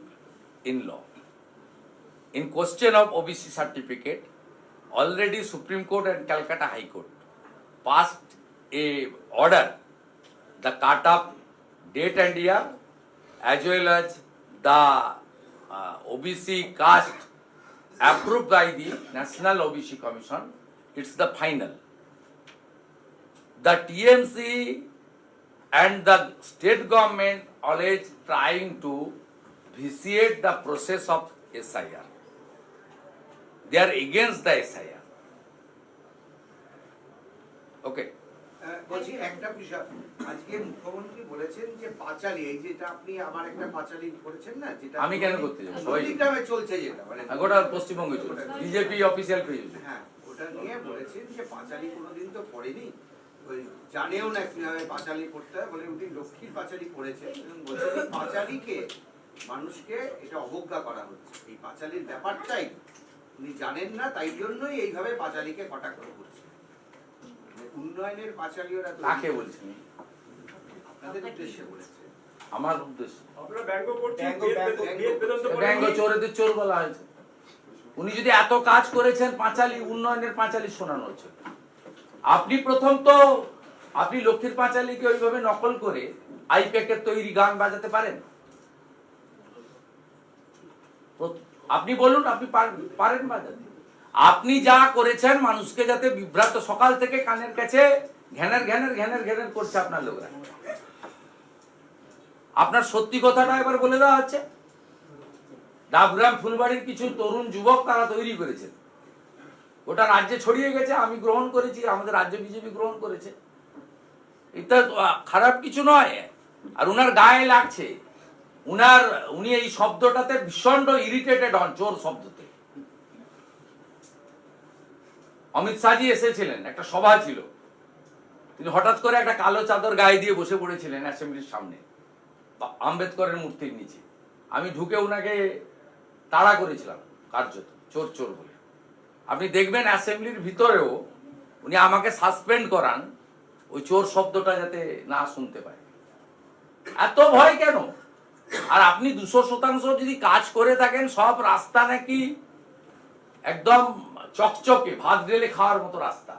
in law. In question of OBC certificate, already Supreme Court and Calcutta High Court passed a order, the cut-off date and year, as well as the OBC caste approved by the National OBC Commission. It's the final. The TMC and the state government always trying to vitiate the process of SIR. They are against the SIR. Okay. বলছি একটা বিষয়, আজকে মুখ্যমন্ত্রী বলেছেন যে পাঁচালী, এই যেটা আপনি আবার একটা পাঁচালী করেছেন না, যেটা আমি কেন করতে যাব? সবাই নন্দীগ্রামে চলছে, যেটা মানে গোটা পশ্চিমবঙ্গে চলছে, বিজেপি অফিসিয়াল পেজ। হ্যাঁ, ওটা নিয়ে বলেছেন যে পাঁচালী কোনোদিন তো পড়েনি, ওই জানেও না কিভাবে পাঁচালী করতে হয়, বলে উনি লক্ষ্মীর পাঁচালী করেছেন এবং বলছেন এই পাঁচালীকে মানুষকে এটা অবজ্ঞা করা হচ্ছে, এই পাঁচালীর ব্যাপারটাই উনি জানেন না, তাই জন্যই এইভাবে পাঁচালীকে কটাক্ষ করছে। উন্নয়নের পাঁচালী ওরা কাকে বলছেন? আপনাদের উদ্দেশ্যে বলেছে। আমার উদ্দেশ্য আপনারা ব্যঙ্গ করছেন, ব্যঙ্গ চোরেদের চোর বলা হয়েছে। উনি যদি এত কাজ করেছেন, পাঁচালী উন্নয়নের পাঁচালী শোনানো হচ্ছে। আপনি প্রথম তো আপনি লক্ষ্মীর পাঁচালীকে ওইভাবে নকল করে আইপ্যাকের তৈরি গান বাজাতে পারেন? আপনি বলুন, আপনি পারেন বাজাতে? আপনি যা করেছেন মানুষকে যাতে বিভ্রান্ত, সকাল থেকে কানের কাছে ঘ্যানের ঘ্যানের ঘ্যানের ঘ্যানের করছে আপনার লোকরা। আপনার সত্যি কথাটা এবার বলে দেওয়া হচ্ছে। ডাবগ্রাম ফুলবাড়ির কিছু তরুণ যুবক তারা তৈরি করেছেন, গোটা রাজ্যে ছড়িয়ে গেছে, আমি গ্রহণ করেছি, আমাদের রাজ্য বিজেপি গ্রহণ করেছে। এটা খারাপ কিছু নয়। আর উনার গায়ে লাগছে, উনি এই শব্দটাতে ভীষণ ইরিটেটেড হন, চোর শব্দতে। অমিত শাহজি এসেছিলেন, একটা সভা ছিল, তিনি হঠাৎ করে একটা কালো চাদর গায়ে দিয়ে বসে পড়েছিলেন অ্যাসেম্বলির সামনে আম্বেদকরের মূর্তির নিচে। আমি ঢুকে উনাকে তাড়া করেছিলাম কার্যত, চোর চোর বলে। আপনি দেখবেন অ্যাসেম্বলির ভিতরেও উনি আমাকে সাসপেন্ড করান ওই চোর শব্দটা যাতে না শুনতে পায়। এত ভয় কেন? আর আপনি 200% যদি কাজ করে থাকেন, সব রাস্তা নাকি একদম চকচকে ভাত ঢেলে খাওয়ার মতো রাস্তা,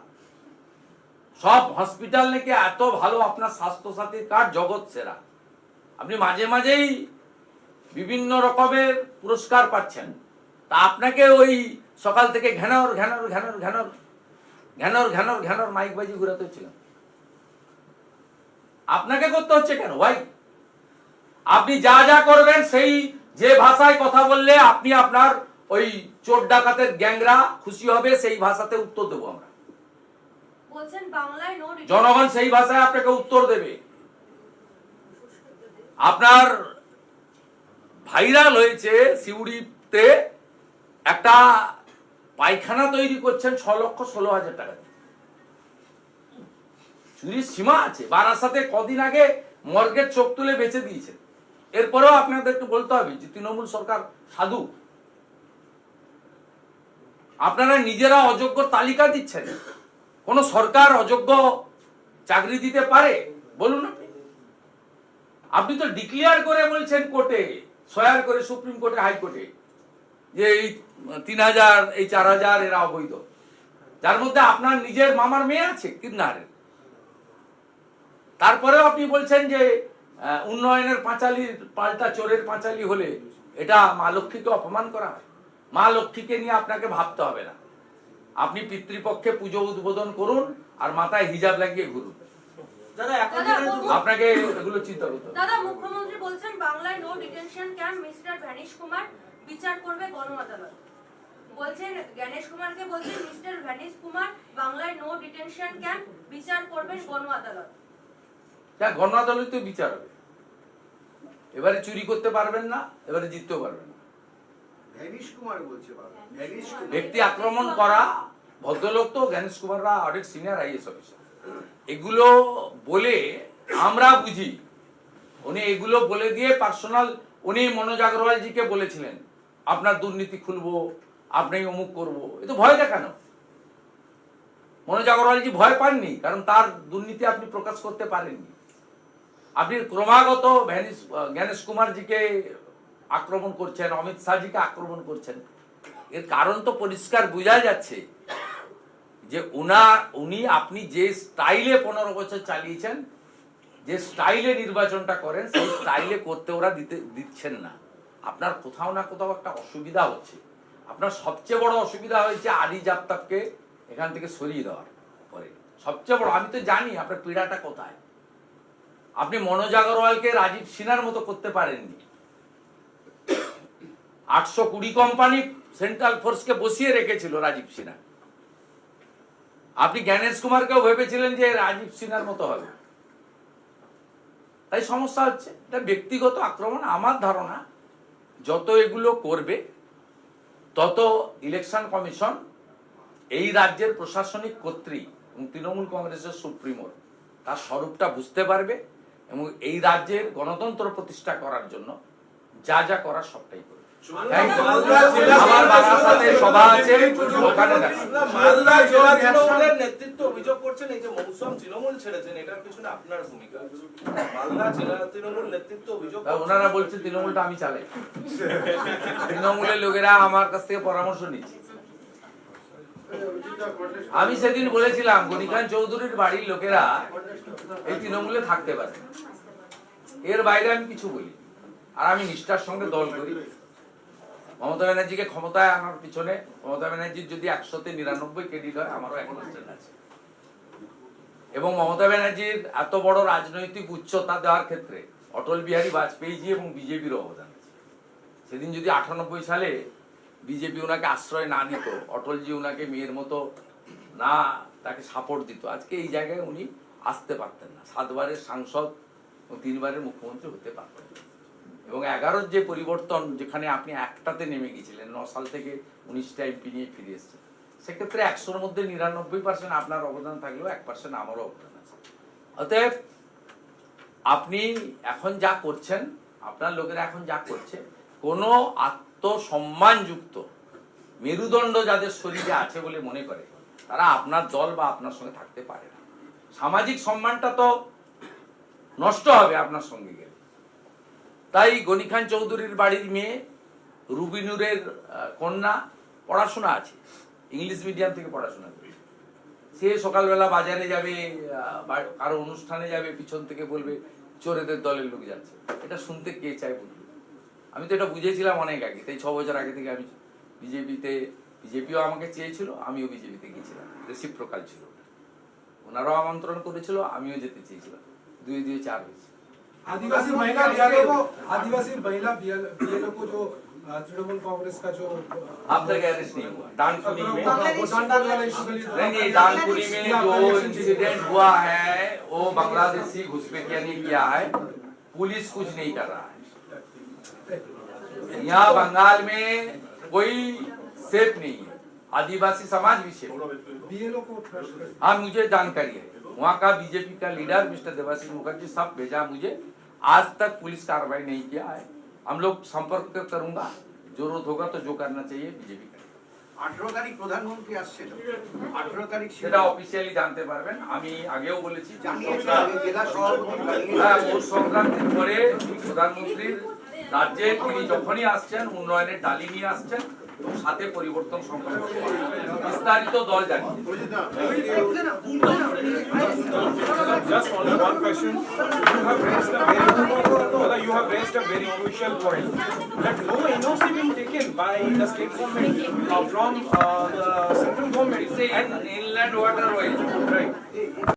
সব হসপিটাল নাকি এত ভালো, আপনার স্বাস্থ্যসাথী কার্ড জগৎ সেরা, আপনি মাঝে মাঝেই বিভিন্ন রকমের পুরস্কার পাচ্ছেন, তা আপনাকে ওই সকাল থেকে ঘ্যানর ঘ্যানর ঘ্যানর ঘ্যানর ঘ্যানর ঘ্যানর ঘ্যানর মাইক বাজি ঘুরাতে হচ্ছিল। আপনাকে করতে হচ্ছে কেন ভাই? আপনি যা যা করবেন, সেই যে ভাষায় কথা বললে আপনি আপনার ওই চোর ডাকাতের গ্যাংরা খুশি হবে, সেই ভাষাতে উত্তর দেবো আমরা। বলছেন বাংলায় নো জনগণ সেই ভাষায় আপনাকে উত্তর দেবে। আপনার ভাইরাল হয়েছে সিউড়িতে একটা পায়খানা তৈরি করছেন 6,16,000 টাকা দিয়ে। চুরির সীমা আছে। বারাসাতে কদিন আগে মর্গের চোখ তুলে বেঁচে দিয়েছেন। এরপরেও আপনাদেরকে বলতে হবে যে তৃণমূল সরকার সাধু। আপনারা নিজেরা অযোগ্য তালিকা দিচ্ছেন। কোন সরকার অযোগ্য চাকরি দিতে পারে বলুন? আপনি তো ডিক্লেয়ার করে বলছেন কোর্টে, সয়ার করে সুপ্রিম কোর্টে, হাইকোর্টে, যে এই 3,000 এই 4,000 এরা অবৈধ, যার মধ্যে আপনার নিজের মামার মেয়ে আছে কিন্নারের। তারপরেও আপনি বলছেন যে উন্নয়নের পাঁচালী পাল্টা চোরের পাঁচালী হলে এটা মা লক্ষ্মীকে অপমান করা হয়। মা লক্ষ্মীকে নিয়ে আপনাকে ভাবতে হবে না। আপনি পিতৃপক্ষে পুজো উদ্বোধন করুন আর মাথায় হিজাব লাগিয়ে ঘুরুন। আপনাকে এগুলো চিন্তা করতে হবে। দাদা, মুখ্যমন্ত্রী বলছেন বাংলায় no detention camp, mister vanish Kumar বিচার করবে গণ আদালত। বলছেন গণেশ কুমারকে, বলছেন মিস্টার ভ্যানিশ কুমার বাংলায় নো ডিটেনশন ক্যাম্প বিচার করবেন গণ আদালত। গণ আদালতে বিচার হবে। এবারে চুরি করতে পারবেন না, এবারে জিততেও পারবেন না। জ্ঞানেশ কুমার বলছে বাবা, জ্ঞানেশ কুমার। ব্যক্তি আক্রমণ করা, ভদ্রলোক তো জ্ঞানেশ কুমাররা অনেক সিনিয়র আইএস অফিসার। এগুলো বলে আমরা বুঝি, উনি এগুলো বলে দিয়ে পার্সোনাল, উনি মনোজ আগরওয়ালজিকে বলেছিলেন আপনার দুর্নীতি খুলবো, আপনি অমুক করবো। এ তো ভয় দেখানো। মনোজ আগরওয়ালজি ভয় পাননি, কারণ তার দুর্নীতি আপনি প্রকাশ করতে পারেননি। আপনি ক্রমাগত জ্ঞানেশ কুমারজিকে আক্রমণ করছেন, অমিত শাহজিকে আক্রমণ করছেন। এর কারণ তো পরিষ্কার বোঝা যাচ্ছে যে উনি আপনি যে স্টাইলে 15 বছর চালিয়েছেন, যে স্টাইলে নির্বাচনটা করেন, সেই স্টাইলে করতে ওরা দিচ্ছেন না। আপনার কোথাও না কোথাও একটা অসুবিধা হচ্ছে। আপনার সবচেয়ে বড় অসুবিধা হয়েছে আলী জাফতাবকে এখান থেকে সরিয়ে দেওয়ার পরে। সবচেয়ে বড়, আমি তো জানি আপনার পীড়াটা কোথায়। আপনি মনোজ আগরওয়ালকে রাজীব সিনহার মতো করতে পারেননি। 820 কোম্পানি সেন্ট্রাল ফোর্সকে বসিয়ে রেখেছিল রাজীব সিনহা। আপনি জ্ঞানেশ কুমারকেও ভেবেছিলেন যে রাজীব সিনহার মতো হবে। তাই সমস্যা হচ্ছে। এটা ব্যক্তিগত আক্রমণ। আমার ধারণা যত এগুলো করবে তত ইলেকশন কমিশন, এই রাজ্যের প্রশাসনিক কর্তৃ এবং তৃণমূল কংগ্রেসের সুপ্রিমোর তার স্বরূপটা বুঝতে পারবে এবং এই রাজ্যের গণতন্ত্র প্রতিষ্ঠা করার জন্য যা যা করার সবটাই করবে। আমার বারাসাতে সভা আছে, ওখানে দেখা। মালদা জেলা তৃণমূলের নেতৃত্ব অভিযোগ করছেন এই যে মৌসুম তৃণমূল ছেড়েছেন, এটার পিছনে আপনার ভূমিকা আছে। মালদা জেলা তৃণমূল নেতৃত্ব অভিযোগ, ওনারা বলছেন তৃণমূলটা আমি চালাই। তৃণমূলের লোকেরা আমার কাছ থেকে পরামর্শ নিচ্ছে। আমি সেদিন বলেছিলাম গনিখান চৌধুরীর বাড়ির লোকেরা এই তৃণমূলে থাকতে পারে, এর বাইরে আমি কিছু বলি। আর আমি নিষ্ঠার সঙ্গে দল করি। মমতা ব্যানার্জিকে ক্ষমতায় আনার পিছনে, মমতা ব্যানার্জির যদি 100-তে 99 ক্রেডিট হয়, আমারও 1% আছে। এবং মমতা ব্যানার্জির এত বড় রাজনৈতিক উচ্চতা দেওয়ার ক্ষেত্রে অটল বিহারী বাজপেয়ীজি এবং বিজেপির অবদান আছে। সেদিন যদি 98 সালে বিজেপি ওনাকে আশ্রয় না দিত, অটলজি ওনাকে মেয়ের মতো না তাকে সাপোর্ট দিত, আজকে এই জায়গায় উনি আসতে পারতেন না। 7 বারের সাংসদ ও 3 বারের মুখ্যমন্ত্রী হতে পারতেন না। এবং 11-র যে পরিবর্তন, যেখানে আপনি একটাতে নেমে গেছিলেন, 9 সাল থেকে 19টা এমপি নিয়ে ফিরে এসেছেন, সেক্ষেত্রে 100-র মধ্যে 99% আপনার অবদান থাকলেও 1% আমারও অবদান আছে। অতএব আপনি এখন যা করছেন, আপনার লোকেরা এখন যা করছে, কোনো আত্মসম্মানযুক্ত মেরুদণ্ড যাদের শরীরে আছে বলে মনে করে, তারা আপনার দল বা আপনার সঙ্গে থাকতে পারে না। সামাজিক সম্মানটা তো নষ্ট হবে আপনার সঙ্গে গেলে। তাই গনিখান চৌধুরীর বাড়ির মেয়ে রুবিনুরের কন্যা পড়াশোনা আছে, ইংলিশ মিডিয়াম থেকে পড়াশোনা করে। সে সকালবেলা বাজারে যাবে, কারো অনুষ্ঠানে যাবে, পিছন থেকে বলবে চোরেদের দলের লোক যাচ্ছে। এটা শুনতে কে চায় বলবে? আমি তো এটা বুঝেছিলাম অনেক আগে। তাই 6 বছর আগে থেকে আমি বিজেপিও আমাকে চেয়েছিল, আমিও বিজেপিতে গিয়েছিলাম। রেসিপ্রোকাল ছিল। ওনারাও আমন্ত্রণ করেছিল, আমিও যেতে চেয়েছিলাম। 2-2 4 হয়েছে। आदिवासी महिला बीएलओ को जो तृणमूल कांग्रेस का जो अब तक अरेस्ट नहीं हुआ। दानकुनी में नहीं, दानकुनी दानकुनी में जो इंसिडेंट हुआ है वो बांग्लादेशी घुसपैठिया ने किया है। पुलिस कुछ नहीं कर रहा है। यहाँ बंगाल में कोई सेफ नहीं है। आदिवासी समाज भी से। बीएलओ को ट्रस्ट कर हाँ, मुझे जानकारी है। वहाँ का बीजेपी का लीडर मिस्टर देवाशीष मुखर्जी सब भेजा मुझे। आज तक पुलिस कार्रवाई नहीं किया है। हम लोग संपर्क करूंगा, जरूरत होगा तो जो करना चाहिए बीजेपी करेगा। 18 তারিখ প্রধানমন্ত্রী আসছিল, 18 তারিখ সেটা অফিসিয়ালি জানতে পারবেন। আমি আগেও বলেছি জানিয়েছে, আগে জেলা সভাপতি হ্যাঁ, জানিয়েছে। ভোট সংক্রান্তির পরে প্রধানমন্ত্রীর রাজ্যে তিনি যখনই আসছেন উন্নয়নের ডালি নিয়ে আসছেন এবং সাথে পরিবর্তন সংক্রান্ত বিস্তারিত দল জানিয়ে। Just only one question. You have raised a very crucial point that no NOC been taken by the state government from the central government. It's an inland waterway. Right.